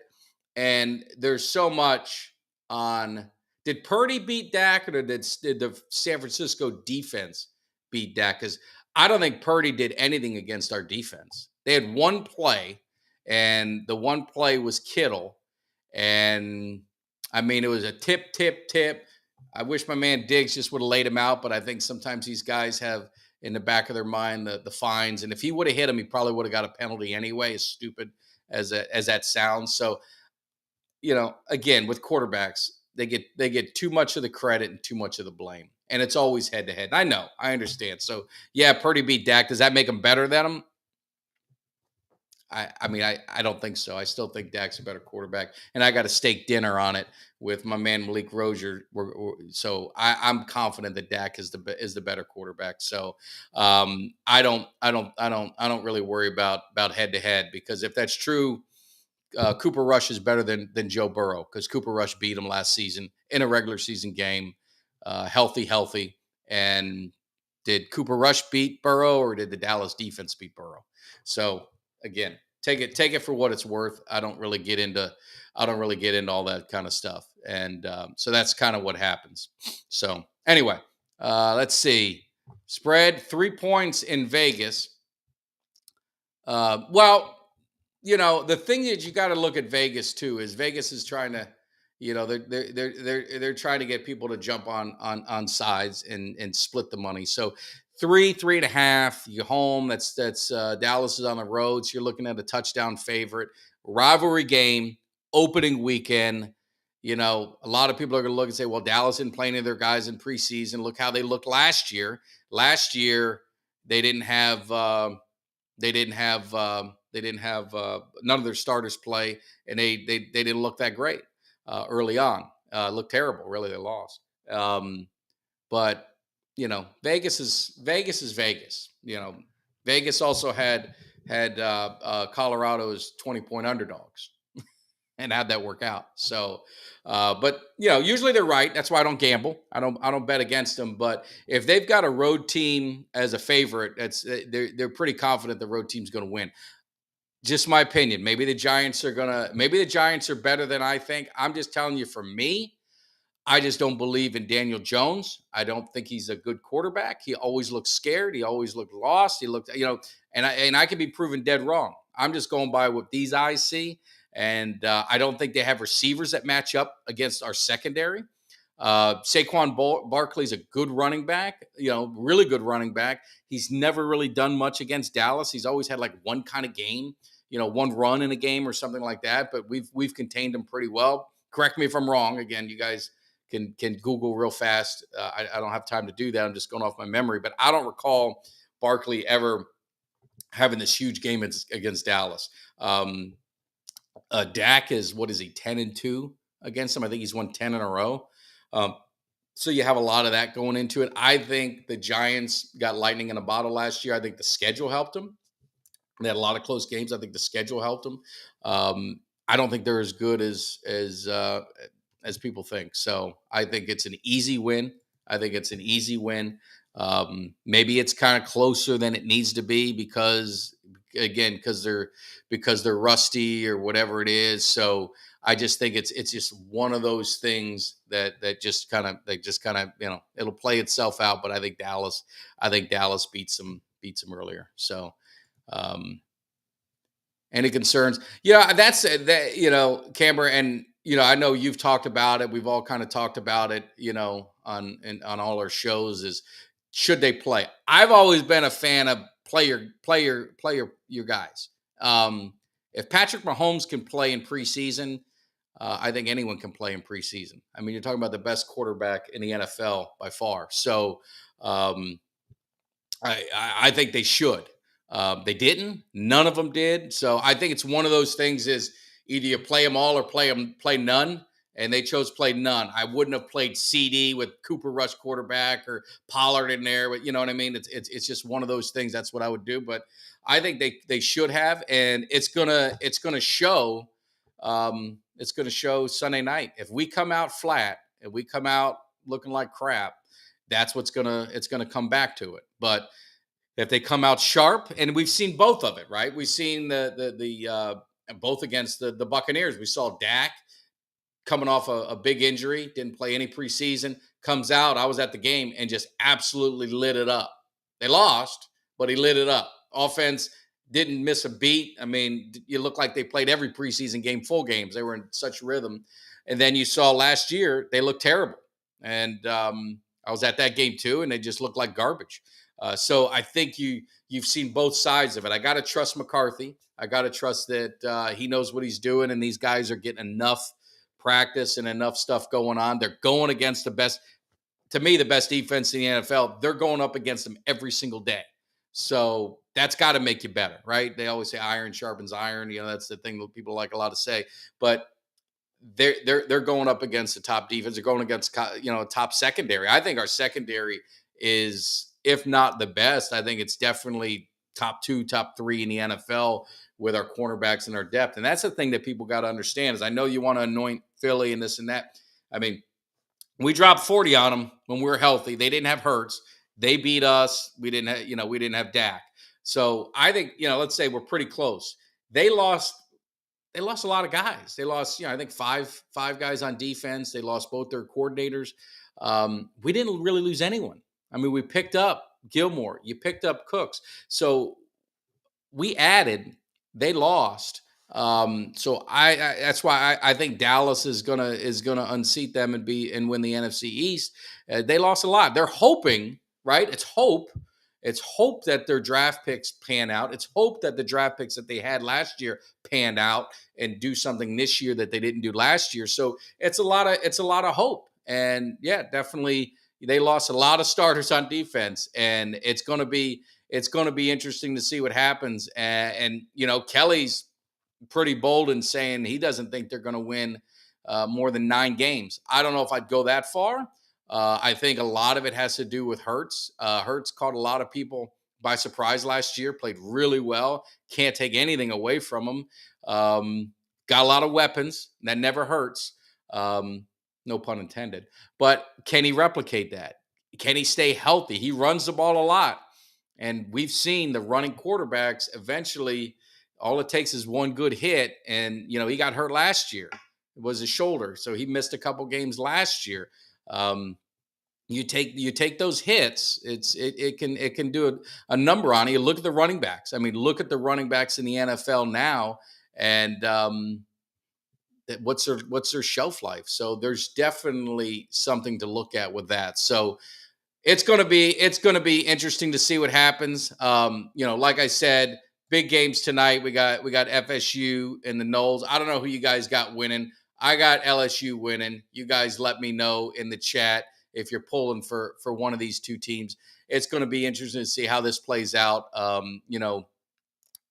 And there's so much on, did Purdy beat Dak or did the San Francisco defense beat Dak? Because I don't think Purdy did anything against our defense. They had one play, and the one play was Kittle. And, I mean, it was a tip. I wish my man Diggs just would have laid him out, but I think sometimes these guys have in the back of their mind the fines. And if he would have hit him, he probably would have got a penalty anyway, as stupid as that sounds. So, again, with quarterbacks, they get too much of the credit and too much of the blame. And it's always head to head. I know, I understand. So yeah, Purdy beat Dak. Does that make him better than him? I mean, I don't think so. I still think Dak's a better quarterback. And I got a steak dinner on it with my man Malik Rozier. So I'm confident that Dak is the better quarterback. So I don't really worry about head to head, because if that's true, Cooper Rush is better than Joe Burrow, because Cooper Rush beat him last season in a regular season game, healthy. And did Cooper Rush beat Burrow, or did the Dallas defense beat Burrow? So again, take it for what it's worth. I don't really get into all that kind of stuff, and so that's kind of what happens. So anyway, let's see. Spread 3 points in Vegas. The thing that you got to look at Vegas too is Vegas is trying to, they're trying to get people to jump on sides and split the money. So 3.5, you home. That's Dallas is on the road, so you're looking at a touchdown favorite. Rivalry game, opening weekend. A lot of people are going to look and say, well, Dallas didn't play any of their guys in preseason. Look how they looked last year. Last year, they didn't have none of their starters play, and they didn't look that great early on. Looked terrible, really. They lost. But Vegas is Vegas. Vegas also had Colorado's 20-point underdogs and how'd that work out? So, but usually they're right. That's why I don't gamble. I don't bet against them. But if they've got a road team as a favorite, they're pretty confident the road team's going to win. Just my opinion. Maybe the Giants are better than I think. I'm just telling you, for me, I just don't believe in Daniel Jones. I don't think he's a good quarterback. He always looked scared. He always looked lost. He looked, and I could be proven dead wrong. I'm just going by what these eyes see. And I don't think they have receivers that match up against our secondary. Saquon Barkley's a good running back, really good running back. He's never really done much against Dallas. He's always had like one kind of game, one run in a game or something like that. But we've contained him pretty well. Correct me if I'm wrong. Again, you guys can Google real fast. I don't have time to do that. I'm just going off my memory. But I don't recall Barkley ever having this huge game against Dallas. Dak is, 10-2 against him. I think he's won 10 in a row. So you have a lot of that going into it. I think the Giants got lightning in a bottle last year. I think the schedule helped them. They had a lot of close games. I think the schedule helped them. I don't think they're as good as people think. So I think it's an easy win. Maybe it's kind of closer than it needs to be because they're rusty or whatever it is. So I just think it's just one of those things that just kind of it'll play itself out. But I think Dallas beats them earlier. So any concerns? Yeah, that's that. Camber, and I know you've talked about it. We've all kind of talked about it. On all our shows is should they play? I've always been a fan of play your guys. If Patrick Mahomes can play in preseason, I think anyone can play in preseason. I mean, you're talking about the best quarterback in the NFL by far. So I think they should. They didn't. None of them did. So I think it's one of those things is either you play them all or play none. And they chose play none. I wouldn't have played CD with Cooper Rush quarterback or Pollard in there. But you know what I mean? It's just one of those things. That's what I would do. But I think they should have, and it's gonna show. It's gonna show Sunday night. If we come out flat, if we come out looking like crap, that's it's gonna come back to it. But if they come out sharp, and we've seen both of it, right? We've seen the both against the Buccaneers. We saw Dak coming off a big injury, didn't play any preseason, comes out. I was at the game and just absolutely lit it up. They lost, but he lit it up. Offense didn't miss a beat. I mean, you look like they played every preseason game, full games. They were in such rhythm. And then you saw last year, they looked terrible. And I was at that game too, and they just looked like garbage. So I think you've seen both sides of it. I got to trust McCarthy. I got to trust that he knows what he's doing, and these guys are getting enough practice and enough stuff going on. They're going against the best defense in the NFL. They're going up against them every single day. So that's got to make you better, right? They always say iron sharpens iron. That's the thing that people like a lot to say. But they're going up against the top defense. They're going against top secondary. I think our secondary is, if not the best, I think it's definitely top 2, top 3 in the NFL with our cornerbacks and our depth. And that's the thing that people got to understand is I know you want to anoint Philly and this and that. I mean, we dropped 40 on them when we were healthy. They didn't have Hurts. They beat us. We didn't have Dak. So I think, let's say we're pretty close. They lost a lot of guys. They lost, I think five guys on defense. They lost both their coordinators. We didn't really lose anyone. I mean, we picked up Gilmore. You picked up Cooks. So we added. They lost. So I that's why I think Dallas is gonna unseat them and win the NFC East. They lost a lot. They're hoping, right? It's hope. It's hope that their draft picks pan out. It's hope that the draft picks that they had last year pan out and do something this year that they didn't do last year. So it's a lot of hope. And yeah, definitely they lost a lot of starters on defense, and it's going to be interesting to see what happens. And you know, Kelly's pretty bold in saying he doesn't think they're going to win more than 9 games. I don't know if I'd go that far. I think a lot of it has to do with Hurts. Hurts caught a lot of people by surprise last year, played really well. Can't take anything away from him. Got a lot of weapons. That never hurts. No pun intended. But can he replicate that? Can he stay healthy? He runs the ball a lot. And we've seen the running quarterbacks eventually, all it takes is one good hit. And, you know, he got hurt last year. It was his shoulder. So he missed a couple games last year. You take those hits, it can do a number on you. Look at the running backs. I mean, look at the running backs in the NFL now, and what's their shelf life. So there's definitely something to look at with that. So it's going to be interesting to see what happens. You know, like I said, big games tonight. We got FSU and the Noles. I don't know who you guys got winning. I got LSU winning. You guys let me know in the chat if you're pulling for one of these two teams. It's going to be interesting to see how this plays out. You know,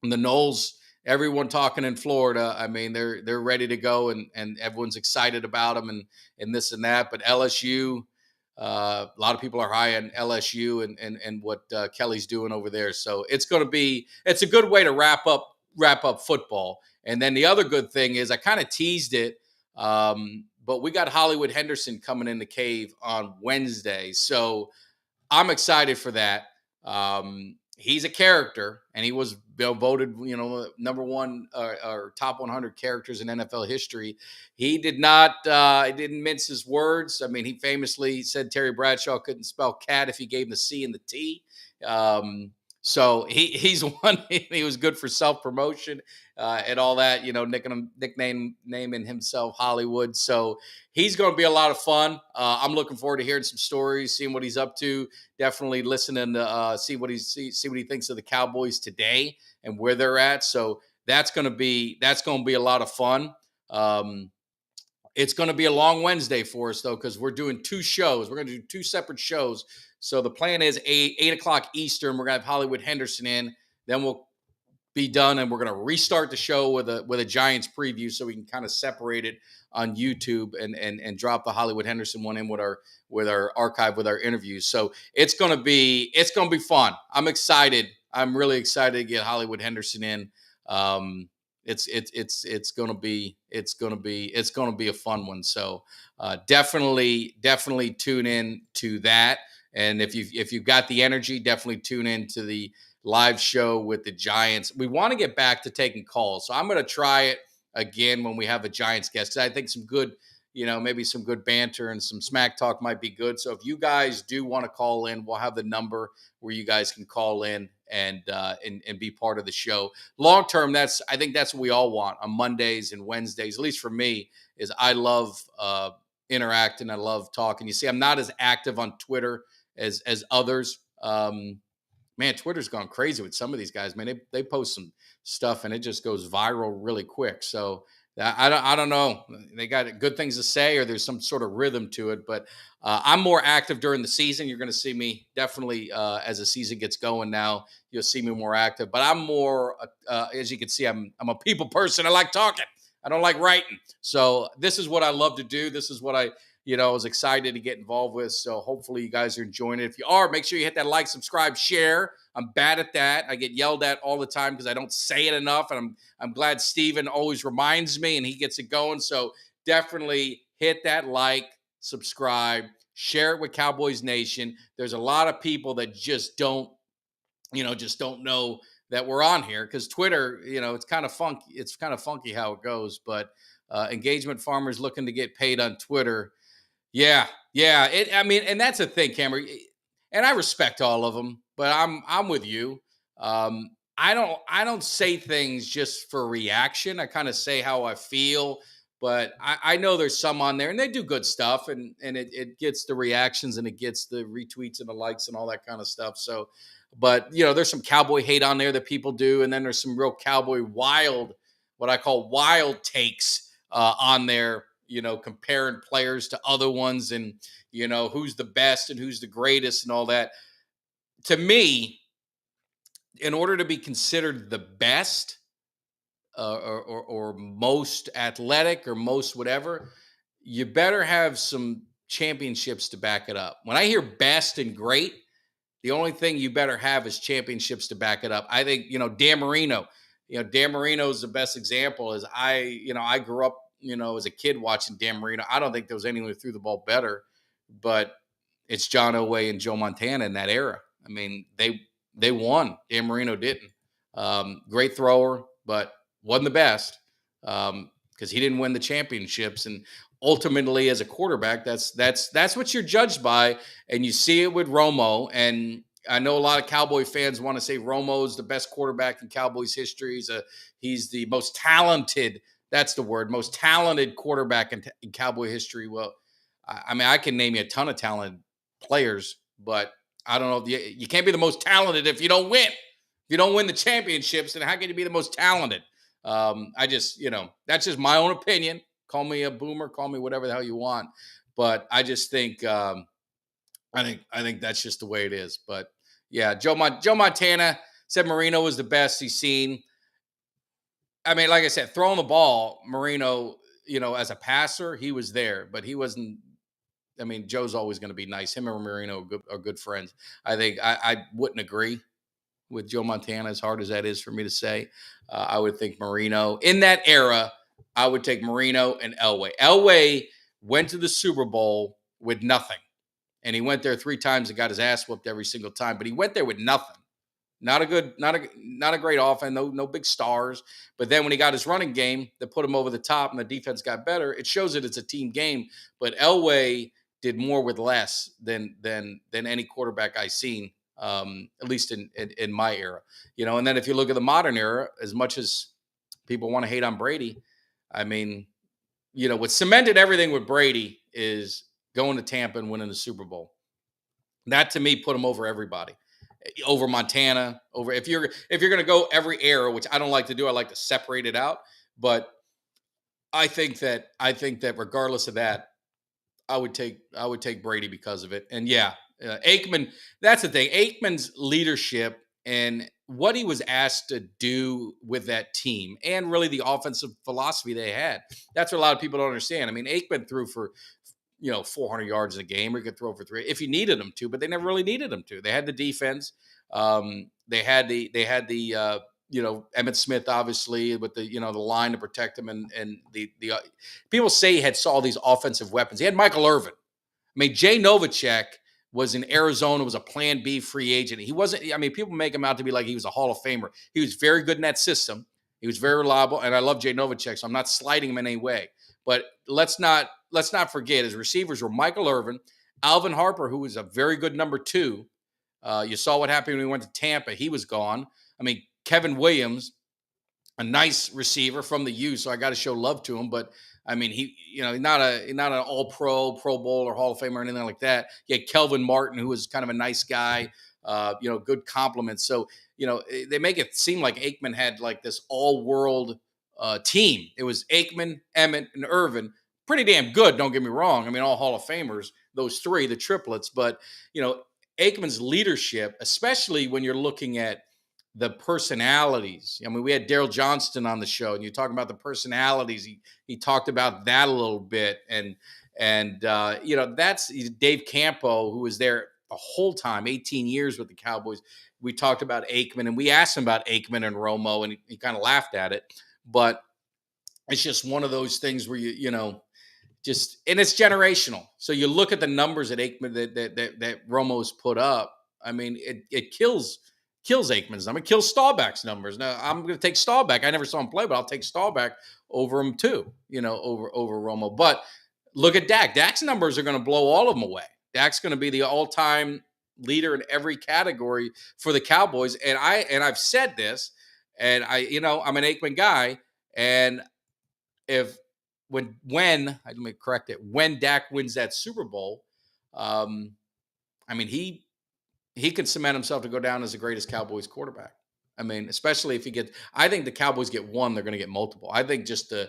the Noles, everyone talking in Florida, I mean, they're ready to go, and everyone's excited about them and this and that. But LSU, a lot of people are high on LSU and what Kelly's doing over there. So it's a good way to wrap up football. And then the other good thing is I kind of teased it, but we got Hollywood Henderson coming in the cave on Wednesday. So I'm excited for that. He's a character, and he was voted, you know, number one or top 100 characters in NFL history. He didn't mince his words. I mean, he famously said Terry Bradshaw couldn't spell cat if he gave him the C and the T. So he's one. He was good for self-promotion and all that, you know, naming himself Hollywood. So he's going to be a lot of fun. I'm looking forward to hearing some stories, seeing what he's up to. Definitely listening to see what he thinks of the Cowboys today and where they're at. So that's going to be a lot of fun. It's going to be a long Wednesday for us, though, because we're doing 2 shows. We're going to do 2 separate shows. So the plan is 8 o'clock Eastern. We're going to have Hollywood Henderson in. Then we'll be done, and we're going to restart the show with a Giants preview, so we can kind of separate it on YouTube and drop the Hollywood Henderson one in with our archive with our interviews. So it's going to be fun. I'm excited. I'm really excited to get Hollywood Henderson in. It's going to be a fun one. So definitely tune in to that. And if you've got the energy, definitely tune in to the live show with the Giants. We want to get back to taking calls, so I'm going to try it again when we have a Giants guest, because I think some good, you know, maybe some good banter and some smack talk might be good. So if you guys do want to call in, we'll have the number where you guys can call in and be part of the show. Long term, I think that's what we all want on Mondays and Wednesdays. At least for me, is I love interacting. I love talking. You see, I'm not as active on Twitter as others. Man, Twitter's gone crazy with some of these guys. Man, they post some stuff and it just goes viral really quick. So I don't know. They got good things to say, or there's some sort of rhythm to it. But I'm more active during the season. You're going to see me definitely as the season gets going. Now you'll see me more active. But I'm more, as you can see, I'm a people person. I like talking. I don't like writing. So this is what I love to do. This is what I was excited to get involved with. So hopefully you guys are enjoying it. If you are, make sure you hit that like, subscribe, share. I'm bad at that. I get yelled at all the time because I don't say it enough. And I'm glad Steven always reminds me and he gets it going. So definitely hit that like, subscribe, share it with Cowboys Nation. There's a lot of people that just don't know that we're on here, because Twitter, it's kind of funky. It's kind of funky how it goes. But engagement farmers looking to get paid on Twitter. Yeah. And that's the thing, Cameron. And I respect all of them, but I'm with you. I don't say things just for reaction. I kind of say how I feel, But I know there's some on there, and they do good stuff, and it gets the reactions and it gets the retweets and the likes and all that kind of stuff. So, but there's some cowboy hate on there that people do, and then there's some real cowboy wild, what I call wild takes on there. Comparing players to other ones, and who's the best and who's the greatest and all that. To me, in order to be considered the best, or most athletic or most whatever, you better have some championships to back it up. When I hear best and great, the only thing you better have is championships to back it up. I think, Dan Marino, Dan Marino is the best example. I grew up, as a kid watching Dan Marino. I don't think there was anyone who threw the ball better, but it's John Elway and Joe Montana in that era. I mean, they won. Dan Marino didn't. Great thrower, but wasn't the best because he didn't win the championships. And ultimately, as a quarterback, that's what you're judged by. And you see it with Romo. And I know a lot of Cowboy fans want to say Romo's the best quarterback in Cowboys history. He's the most talented. That's the word. Most talented quarterback in Cowboy history. Well, I mean, I can name you a ton of talented players, but I don't know. You can't be the most talented if you don't win. If you don't win the championships, then how can you be the most talented? That's just my own opinion. Call me a boomer, call me whatever the hell you want. But I just think, I think that's just the way it is. But yeah, Joe Montana said Marino was the best he's seen. I mean, like I said, throwing the ball, Marino, as a passer, he was there, but he wasn't. I mean, Joe's always going to be nice. Him and Marino are good friends. I think I wouldn't agree with Joe Montana, as hard as that is for me to say. I would think Marino in that era. I would take Marino and Elway. Elway went to the Super Bowl with nothing, and he went there 3 times and got his ass whooped every single time. But he went there with nothing. Not a great offense. No big stars. But then when he got his running game that put him over the top and the defense got better, it shows that it's a team game. But Elway did more with less than any quarterback I've seen, at least in my era. And then if you look at the modern era, as much as people want to hate on Brady, I mean, what cemented everything with Brady is going to Tampa and winning the Super Bowl. That to me put him over everybody. Over Montana, over if you're going to go every era, which I don't like to do, I like to separate it out. But I think that regardless of that, I would take Brady because of it. And yeah, Aikman. That's the thing. Aikman's leadership and what he was asked to do with that team, and really the offensive philosophy they had. That's what a lot of people don't understand. I mean, Aikman threw for 400 yards in a game, or he could throw for 3 if you needed him to, but they never really needed him to. They had the defense. They had the Emmitt Smith, obviously, with the line to protect him, and the people say he had all these offensive weapons. He had Michael Irvin. I mean, Jay Novacek was in Arizona, was a Plan B free agent. He wasn't. I mean, people make him out to be like he was a Hall of Famer. He was very good in that system. He was very reliable, and I love Jay Novacek, so I'm not slighting him in any way. But let's not forget his receivers were Michael Irvin, Alvin Harper, who was a very good number 2. You saw what happened when we went to Tampa. He was gone. I mean, Kevin Williams, a nice receiver from the U, so I got to show love to him. But I mean, he, not an All-Pro, Pro Bowl, or Hall of Fame or anything like that. He had Kelvin Martin, who was kind of a nice guy. Good compliments. So they make it seem like Aikman had like this all-world team. It was Aikman, Emmett, and Irvin. Pretty damn good, don't get me wrong. I mean, all Hall of Famers, those 3, the triplets. But, Aikman's leadership, especially when you're looking at the personalities. I mean, we had Daryl Johnston on the show, and you're talking about the personalities. He talked about that a little bit. And that's Dave Campo, who was there the whole time, 18 years with the Cowboys. We talked about Aikman, and we asked him about Aikman and Romo, and he kind of laughed at it. But it's just one of those things where and it's generational. So you look at the numbers that Aikman that Romo's put up. I mean, it kills Aikman's number. It kills Staubach's numbers. Now I'm going to take Staubach. I never saw him play, but I'll take Staubach over him too. Over Romo. But look at Dak. Dak's numbers are going to blow all of them away. Dak's going to be the all-time leader in every category for the Cowboys. And I've said this, and I'm an Aikman guy, and if let me correct it, when Dak wins that Super Bowl, I mean, he can cement himself to go down as the greatest Cowboys quarterback. I mean, especially if he gets, I think the Cowboys get one, they're going to get multiple. I think just the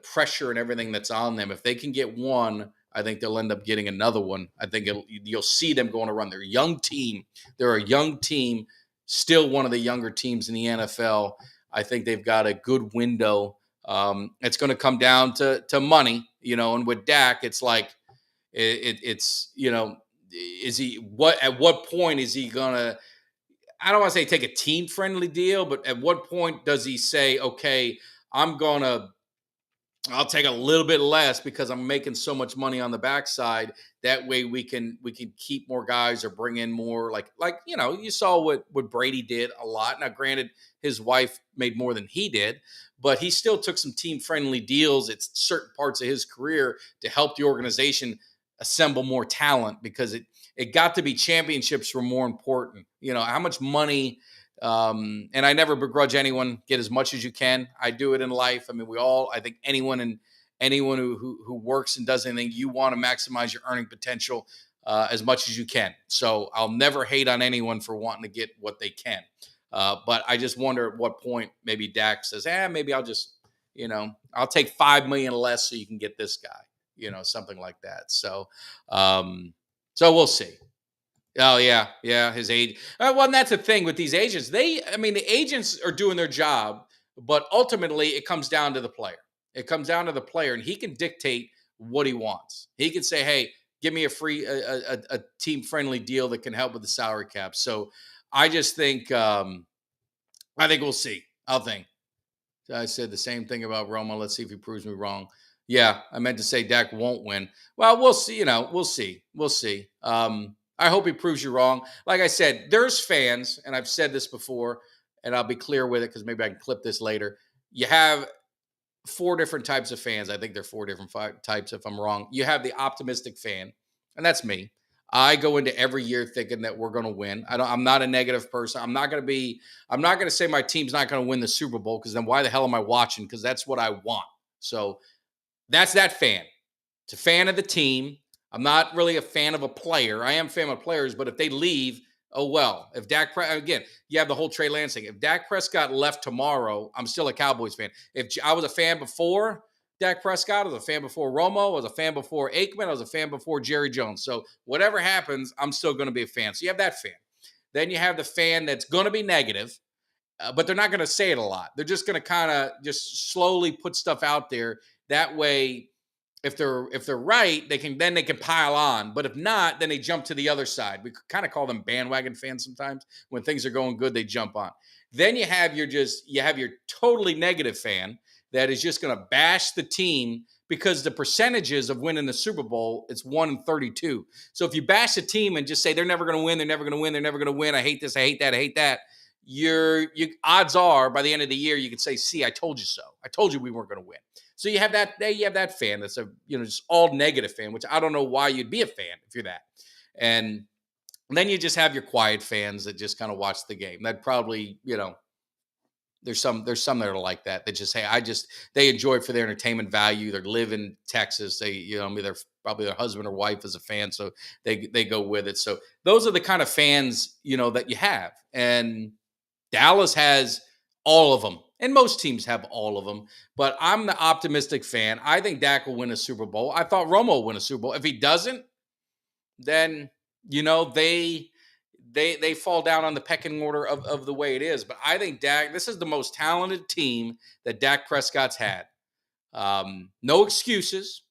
pressure and everything that's on them, if they can get one, I think they'll end up getting another one. I think you'll see them going to run. They're a young team. They're a young team, still one of the younger teams in the NFL. I think they've got a good window. It's going to come down to money, and with Dak, it's like it's is he at what point is he gonna, I don't want to say take a team friendly deal, but at what point does he say, okay, I'll take a little bit less because I'm making so much money on the backside. That way we can keep more guys or bring in more, like you saw what Brady did a lot. Now, granted, his wife made more than he did, but he still took some team friendly deals at certain parts of his career to help the organization assemble more talent, because it got to be championships were more important. How much money. And I never begrudge anyone, get as much as you can. I do it in life. I mean, I think anyone who works and does anything, you want to maximize your earning potential as much as you can. So I'll never hate on anyone for wanting to get what they can. But I just wonder at what point maybe Dak says, maybe I'll just, I'll take $5 million less so you can get this guy, something like that. So we'll see. Oh yeah, his age. Well, and that's the thing with these agents. The agents are doing their job, but ultimately it comes down to the player. It comes down to the player, and he can dictate what he wants. He can say, "Hey, give me a free, a team friendly deal that can help with the salary cap." So I just think, I think we'll see. I said the same thing about Roma. Let's see if he proves me wrong. Yeah, I meant to say Dak won't win. Well, we'll see. We'll see. We'll see. I hope he proves you wrong. Like I said, there's fans, and I've said this before, and I'll be clear with it because maybe I can clip this later. You have 4 different types of fans. I think they're 4 different types, if I'm wrong. You have the optimistic fan, and that's me. I go into every year thinking that we're going to win. I'm not a negative person. I'm not going to say my team's not going to win the Super Bowl, because then why the hell am I watching? Because that's what I want. So that's that fan. It's a fan of the team. I'm not really a fan of a player. I am a fan of players, but if they leave, oh well. If again, you have the whole Trey Lance thing. If Dak Prescott left tomorrow, I'm still a Cowboys fan. If I was a fan before Dak Prescott, I was a fan before Romo, I was a fan before Aikman, I was a fan before Jerry Jones. So whatever happens, I'm still going to be a fan. So you have that fan. Then you have the fan that's going to be negative, but they're not going to say it a lot. They're just going to kind of just slowly put stuff out there. That way, if they're right, they can pile on. But if not, then they jump to the other side. We kind of call them bandwagon fans sometimes. When things are going good, they jump on. Then you have your totally negative fan that is just going to bash the team, because the percentages of winning the Super Bowl, it's 1 in 32. So if you bash the team and just say they're never going to win, they're never going to win, they're never going to win, I hate this, I hate that, I hate that, odds are by the end of the year you could say, see, I told you so. I told you we weren't going to win. So you have that fan that's a just all negative fan, which I don't know why you'd be a fan if you're that. And then you just have your quiet fans that just kind of watch the game. That probably, there's some that are like that just say, they enjoy it for their entertainment value. They live in Texas. They, they're probably their husband or wife is a fan, so they go with it. So those are the kind of fans, that you have. And Dallas has all of them. And most teams have all of them. But I'm the optimistic fan. I think Dak will win a Super Bowl. I thought Romo will win a Super Bowl. If he doesn't, then, they fall down on the pecking order of the way it is. But I think this is the most talented team that Dak Prescott's had. No excuses.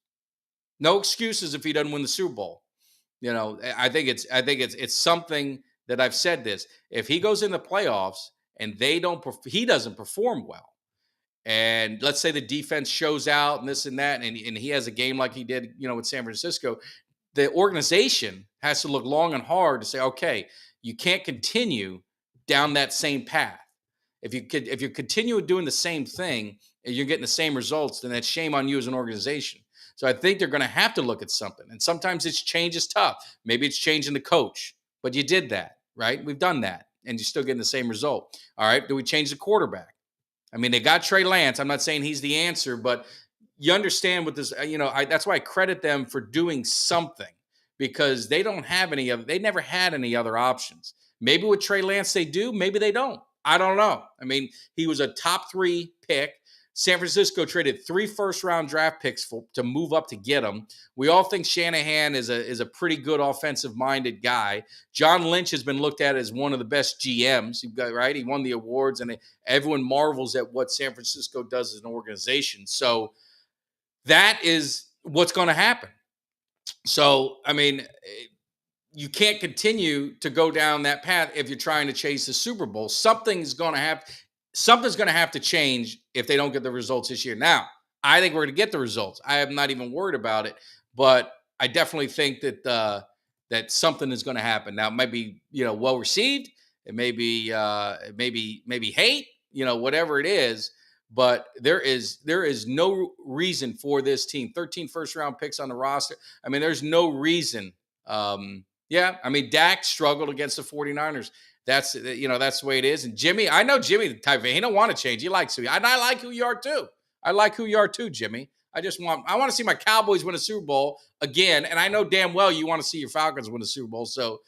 No excuses if he doesn't win the Super Bowl. I think it's something that I've said this. If he goes in the playoffs and he doesn't perform well, and let's say the defense shows out and this and that, and he has a game like he did, with San Francisco, the organization has to look long and hard to say, okay, you can't continue down that same path. If you continue doing the same thing and you're getting the same results, then that's shame on you as an organization. So I think they're going to have to look at something. And sometimes change is tough. Maybe it's changing the coach, but you did that, right? We've done that, and you're still getting the same result. All right, do we change the quarterback? I mean, they got Trey Lance. I'm not saying he's the answer, but you understand what this, that's why I credit them for doing something, because they don't have any other, they never had any other options. Maybe with Trey Lance they do, maybe they don't. I don't know. I mean, he was a top 3 pick. San Francisco traded 3 first-round draft picks to move up to get him. We all think Shanahan is a pretty good offensive-minded guy. John Lynch has been looked at as one of the best GMs, right? He won the awards, and everyone marvels at what San Francisco does as an organization. So that is what's going to happen. So, I mean, you can't continue to go down that path if you're trying to chase the Super Bowl. Something's going to have to change if they don't get the results this year. Now, I think we're going to get the results. I am not even worried about it, but I definitely think that that something is going to happen. Now, it might be, well received. It may be maybe hate, whatever it is. But there is no reason for this team. 13 first-round picks on the roster. I mean, there's no reason. Yeah, I mean, Dak struggled against the 49ers. That's the way it is. And Jimmy, I know Jimmy the type of, he don't want to change. He likes who, and I like who you are too. I like who you are too, Jimmy. I want to see my Cowboys win a Super Bowl again. And I know damn well you want to see your Falcons win a Super Bowl. So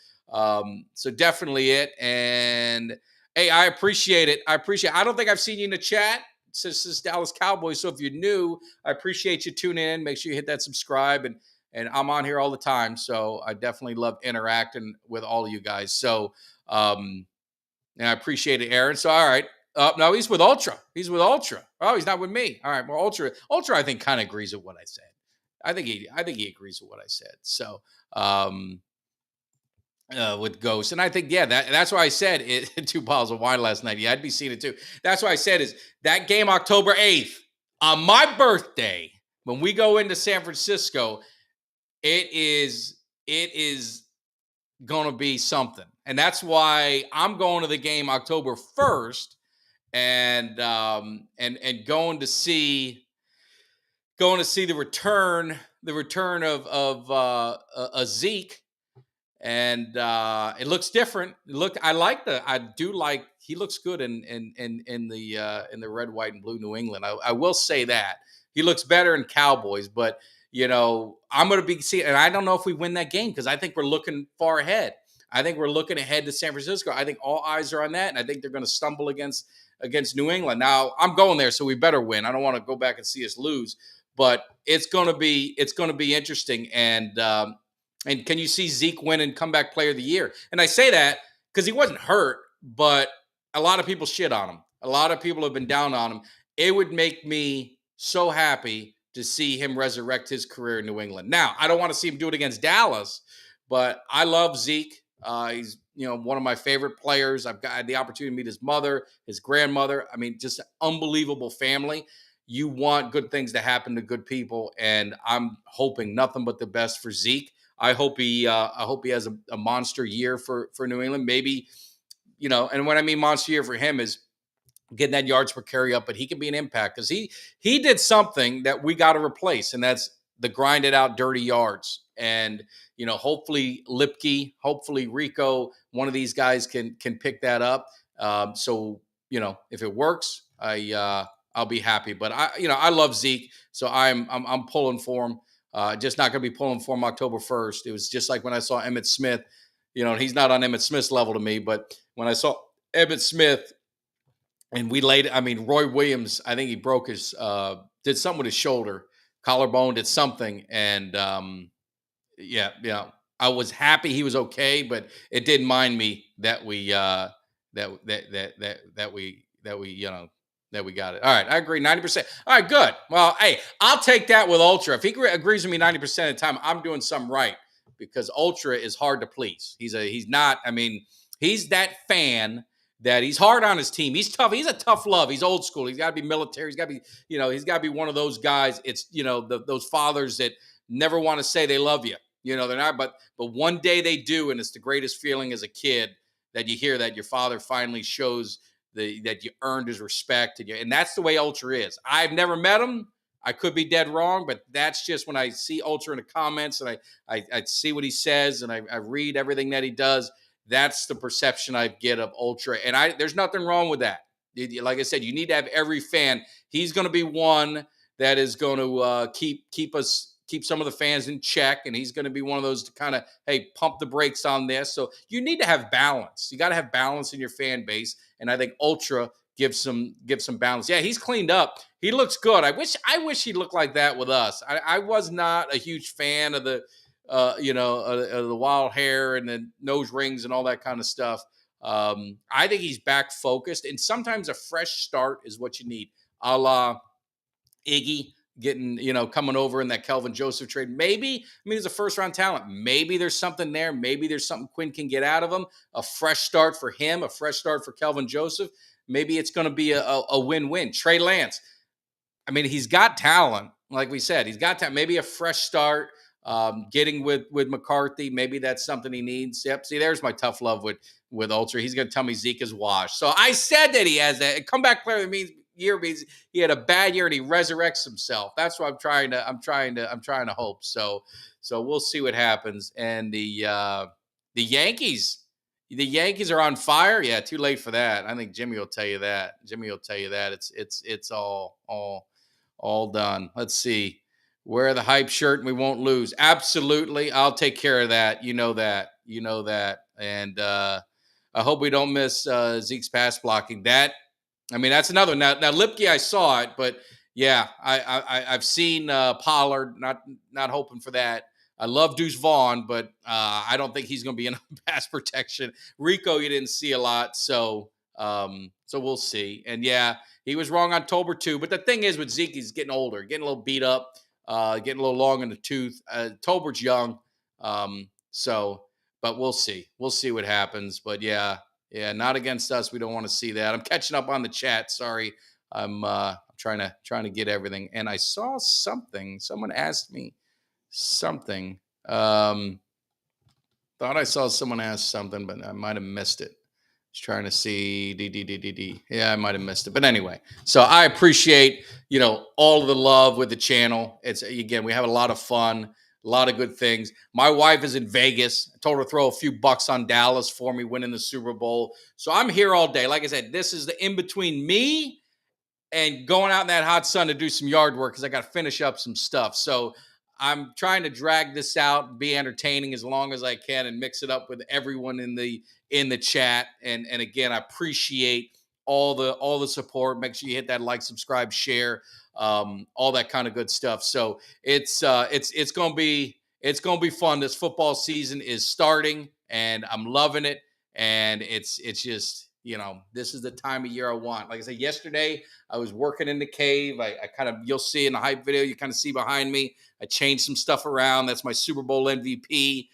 definitely it. And hey, I appreciate it. I don't think I've seen you in the chat since this Dallas Cowboys. So if you're new, I appreciate you tuning in. Make sure you hit that subscribe, and I'm on here all the time. So I definitely love interacting with all of you guys. So, and I appreciate it, Aaron. So, all right. No, he's with Ultra. Oh, he's not with me. All right. Well, Ultra, I think kind of agrees with what I said. I think he agrees with what I said. So, with Ghost. And I think, that's why I said it, 2 bottles of wine last night. Yeah, I'd be seeing it too. That's why I said is that game October 8th on my birthday, when we go into San Francisco, it is going to be something. And that's why I'm going to the game October 1st and going to see the return of Zeke. And it looks different. He looks good in the red, white, and blue New England. I will say that he looks better in Cowboys, but I'm going to be seeing, and I don't know if we win that game because I think we're looking far ahead. I think we're looking ahead to San Francisco. I think all eyes are on that, and I think they're going to stumble against New England. Now I'm going there, so we better win. I don't want to go back and see us lose, but it's going to be interesting. And can you see Zeke win and comeback player of the year? And I say that because he wasn't hurt, but a lot of people shit on him. A lot of people have been down on him. It would make me so happy to see him resurrect his career in New England. Now, I don't want to see him do it against Dallas, but I love Zeke. He's one of my favorite players. I've got the opportunity to meet his mother, his grandmother. I mean, just an unbelievable family. You want good things to happen to good people, and I'm hoping nothing but the best for Zeke. I hope he has a monster year for New England. Maybe, and when I mean monster year for him is getting that yards per carry up, but he can be an impact because he did something that we got to replace, and that's the grinded out dirty yards. And hopefully Lipke, hopefully Rico, one of these guys can pick that up. So if it works, I'll be happy. But I love Zeke, so I'm pulling for him. Just not going to be pulling for him October 1st. It was just like when I saw Emmitt Smith. He's not on Emmitt Smith's level to me, but when I saw Emmitt Smith and Roy Williams, I think he broke did something with his shoulder, collarbone, did something. And I was happy he was okay, but it did mind me that we got it. All right. I agree. 90%. All right, good. Well, hey, I'll take that with Ultra. If he agrees with me 90% of the time, I'm doing something right, because Ultra is hard to please. He's that fan that he's hard on his team. He's tough. He's a tough love. He's old school. He's got to be military. He's got to be, he's got to be one of those guys. It's, those fathers that never want to say they love you. They're not, but one day they do. And it's the greatest feeling as a kid that you hear that your father finally shows that you earned his respect, and that's the way Ultra is. I've never met him. I could be dead wrong, but that's just when I see Ultra in the comments and I see what he says and I read everything that he does. That's the perception I get of Ultra, and there's nothing wrong with that. Like I said, you need to have every fan. He's going to be one that is going to keep some of the fans in check, and he's going to be one of those to kind of, hey, pump the brakes on this. So you need to have balance. You got to have balance in your fan base, and I think Ultra gives some balance. Yeah, he's cleaned up. He looks good. I wish he looked like that with us. I was not a huge fan of the the wild hair and the nose rings and all that kind of stuff. I think he's back focused, and sometimes a fresh start is what you need, a la Iggy getting, coming over in that Kelvin Joseph trade. Maybe, he's a first round talent. Maybe there's something there. Maybe there's something Quinn can get out of him. A fresh start for him, a fresh start for Kelvin Joseph. Maybe it's going to be a win-win. Trey Lance, he's got talent. Like we said, he's got talent. Maybe a fresh start, getting with McCarthy. Maybe that's something he needs. Yep. See, there's my tough love with Ultra. He's going to tell me Zeke is washed. So I said that he has that. A comeback player means he had a bad year and he resurrects himself. That's what I'm trying to hope. So we'll see what happens. And the Yankees are on fire. Yeah, too late for that. I think Jimmy will tell you that. It's all done. Let's see. Wear the hype shirt and we won't lose. Absolutely. I'll take care of that. You know that. And I hope we don't miss Zeke's pass blocking. That's another one. Now Lipke, I saw it, but yeah, I've seen Pollard. Not hoping for that. I love Deuce Vaughn, but I don't think he's going to be enough pass protection. Rico, you didn't see a lot, so we'll see. And yeah, he was wrong on Tolbert too. But the thing is, with Zeke, he's getting older, getting a little beat up, getting a little long in the tooth. Tolbert's young, but we'll see. We'll see what happens. But yeah, not against us. We don't want to see that. I'm catching up on the chat. Sorry, I'm trying to get everything. And I saw something. Someone asked me something. Thought I saw someone ask something, but I might have missed it. Just trying to see. Yeah, I might have missed it. But anyway, so I appreciate, all of the love with the channel. It's, again, we have a lot of fun, a lot of good things. My wife is in Vegas. I told her to throw a few bucks on Dallas for me winning the Super Bowl. So I'm here all day. Like I said, this is the in between me and going out in that hot sun to do some yard work because I got to finish up some stuff. So I'm trying to drag this out, be entertaining as long as I can, and mix it up with everyone in the chat. And again, I appreciate all the support. Make sure you hit that like, subscribe, share, all that kind of good stuff. So it's gonna be fun. This football season is starting, and I'm loving it. And it's just, this is the time of year I want. Like I said, yesterday I was working in the cave. I kind of, you'll see in the hype video, you kind of see behind me, I changed some stuff around. That's my Super Bowl MVP,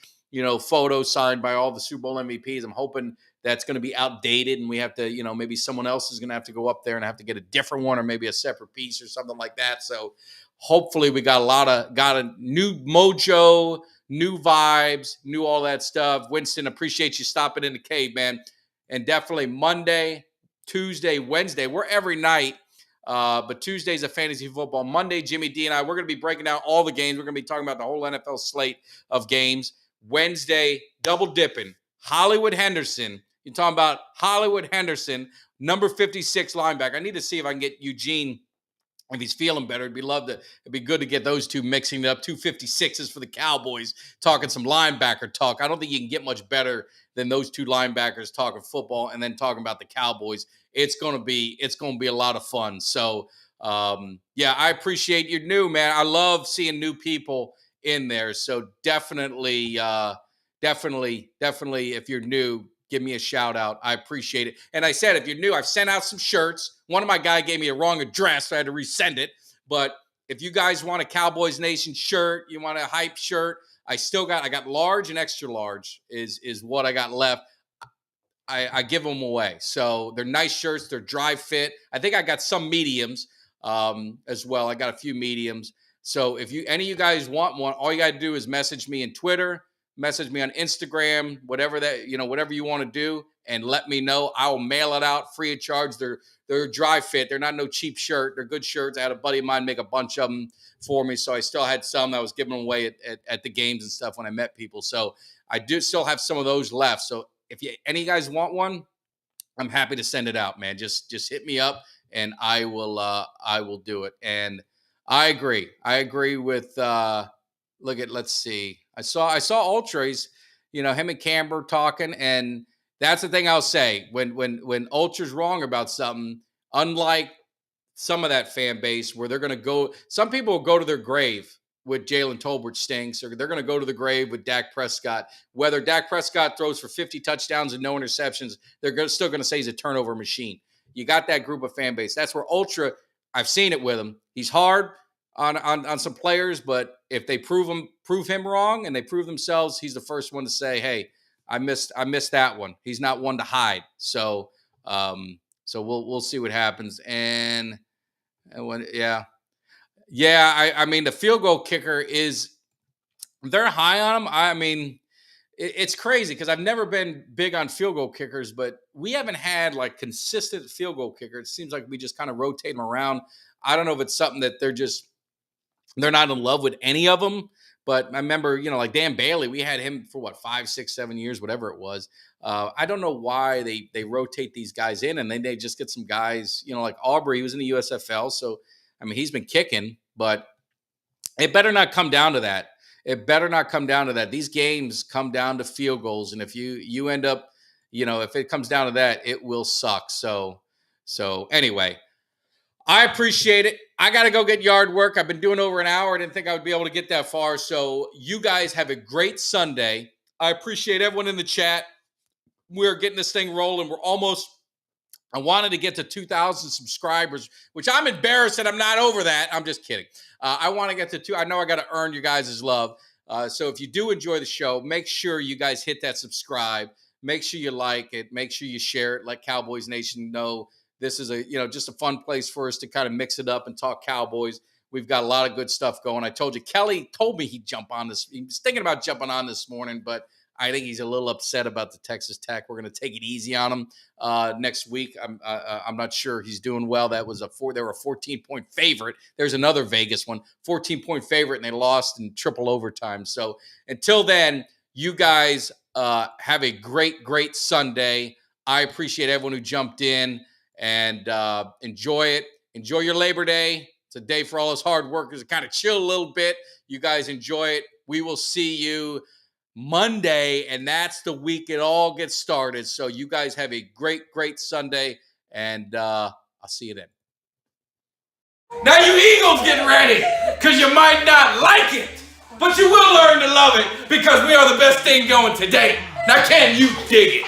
photo signed by all the Super Bowl MVPs. I'm hoping that's going to be outdated and we have to, maybe someone else is going to have to go up there and have to get a different one or maybe a separate piece or something like that. So hopefully we got a new mojo, new vibes, new all that stuff. Winston, appreciate you stopping in the cave, man. And definitely Monday, Tuesday, Wednesday, we're every night. But Tuesday's a fantasy football. Monday, Jimmy D and I, we're going to be breaking down all the games. We're going to be talking about the whole NFL slate of games. Wednesday, double dipping. Hollywood Henderson. You're talking about Hollywood Henderson, number 56 linebacker. I need to see if I can get Eugene, if he's feeling better. It'd be good to get those two mixing it up. 256s for the Cowboys, talking some linebacker talk. I don't think you can get much better than those two linebackers talking football and then talking about the Cowboys. It's gonna be a lot of fun. So yeah, I appreciate you're new, man. I love seeing new people in there. So definitely, if you're new, give me a shout out. I appreciate it. And I said, if you're new, I've sent out some shirts. One of my guys gave me a wrong address, so I had to resend it. But if you guys want a Cowboys Nation shirt, you want a hype shirt, I got large and extra large is what I got left. I give them away. So they're nice shirts. They're dry fit. I think I got some mediums as well. I got a few mediums. So if any of you guys want one, all you got to do is message me on Twitter, message me on Instagram, whatever you want to do, and let me know. I will mail it out free of charge. They're dry fit. They're not no cheap shirt. They're good shirts. I had a buddy of mine make a bunch of them for me, so I still had some that I was giving them away at the games and stuff when I met people. So I do still have some of those left. So if any of you guys want one, I'm happy to send it out, man. Just hit me up and I will do it. And I agree. I agree with let's see. I saw Ultras, him and Camber talking, and that's the thing I'll say. When Ultra's wrong about something, unlike some of that fan base where they're gonna go, some people will go to their grave with Jalen Tolbert stinks, or they're gonna go to the grave with Dak Prescott. Whether Dak Prescott throws for 50 touchdowns and no interceptions, they're still gonna say he's a turnover machine. You got that group of fan base. That's where Ultra, I've seen it with him. He's hard on some players, but if they prove him wrong and they prove themselves, he's the first one to say, "Hey, I missed that one." He's not one to hide. So we'll see what happens. And when I mean the field goal kicker they're high on him. I mean, it's crazy because I've never been big on field goal kickers, but we haven't had like consistent field goal kicker. It seems like we just kind of rotate them around. I don't know if it's something that they're not in love with any of them. But I remember, like Dan Bailey, we had him for what, 5, 6, 7 years, whatever it was. I don't know why they rotate these guys in, and then they just get some guys, like Aubrey, he was in the USFL. So, I mean, he's been kicking, but it better not come down to that. It better not come down to that. These games come down to field goals. And if you end up, if it comes down to that, it will suck. So anyway, I appreciate it. I got to go get yard work. I've been doing over an hour. I didn't think I would be able to get that far. So you guys have a great Sunday. I appreciate everyone in the chat. We're getting this thing rolling. I wanted to get to 2,000 subscribers, which I'm embarrassed that I'm not over that. I'm just kidding. I want to get to I know I got to earn you guys' love. So if you do enjoy the show, make sure you guys hit that subscribe. Make sure you like it. Make sure you share it. Let Cowboys Nation know this is just a fun place for us to kind of mix it up and talk Cowboys. We've got a lot of good stuff going. I told you, Kelly told me he'd jump on this. He was thinking about jumping on this morning, but I think he's a little upset about the Texas Tech. We're going to take it easy on him next week. I'm not sure he's doing well. They were a 14-point favorite. There's another Vegas one, 14-point favorite, and they lost in triple overtime. So until then, you guys have a great, great Sunday. I appreciate everyone who jumped in, and enjoy it. Enjoy your Labor Day. It's a day for all us hard workers to kind of chill a little bit. You guys enjoy it. We will see you Monday, and that's the week it all gets started. So you guys have a great, great Sunday, and I'll see you then. Now you Eagles get ready, because you might not like it, but you will learn to love it, because we are the best thing going today. Now can you dig it?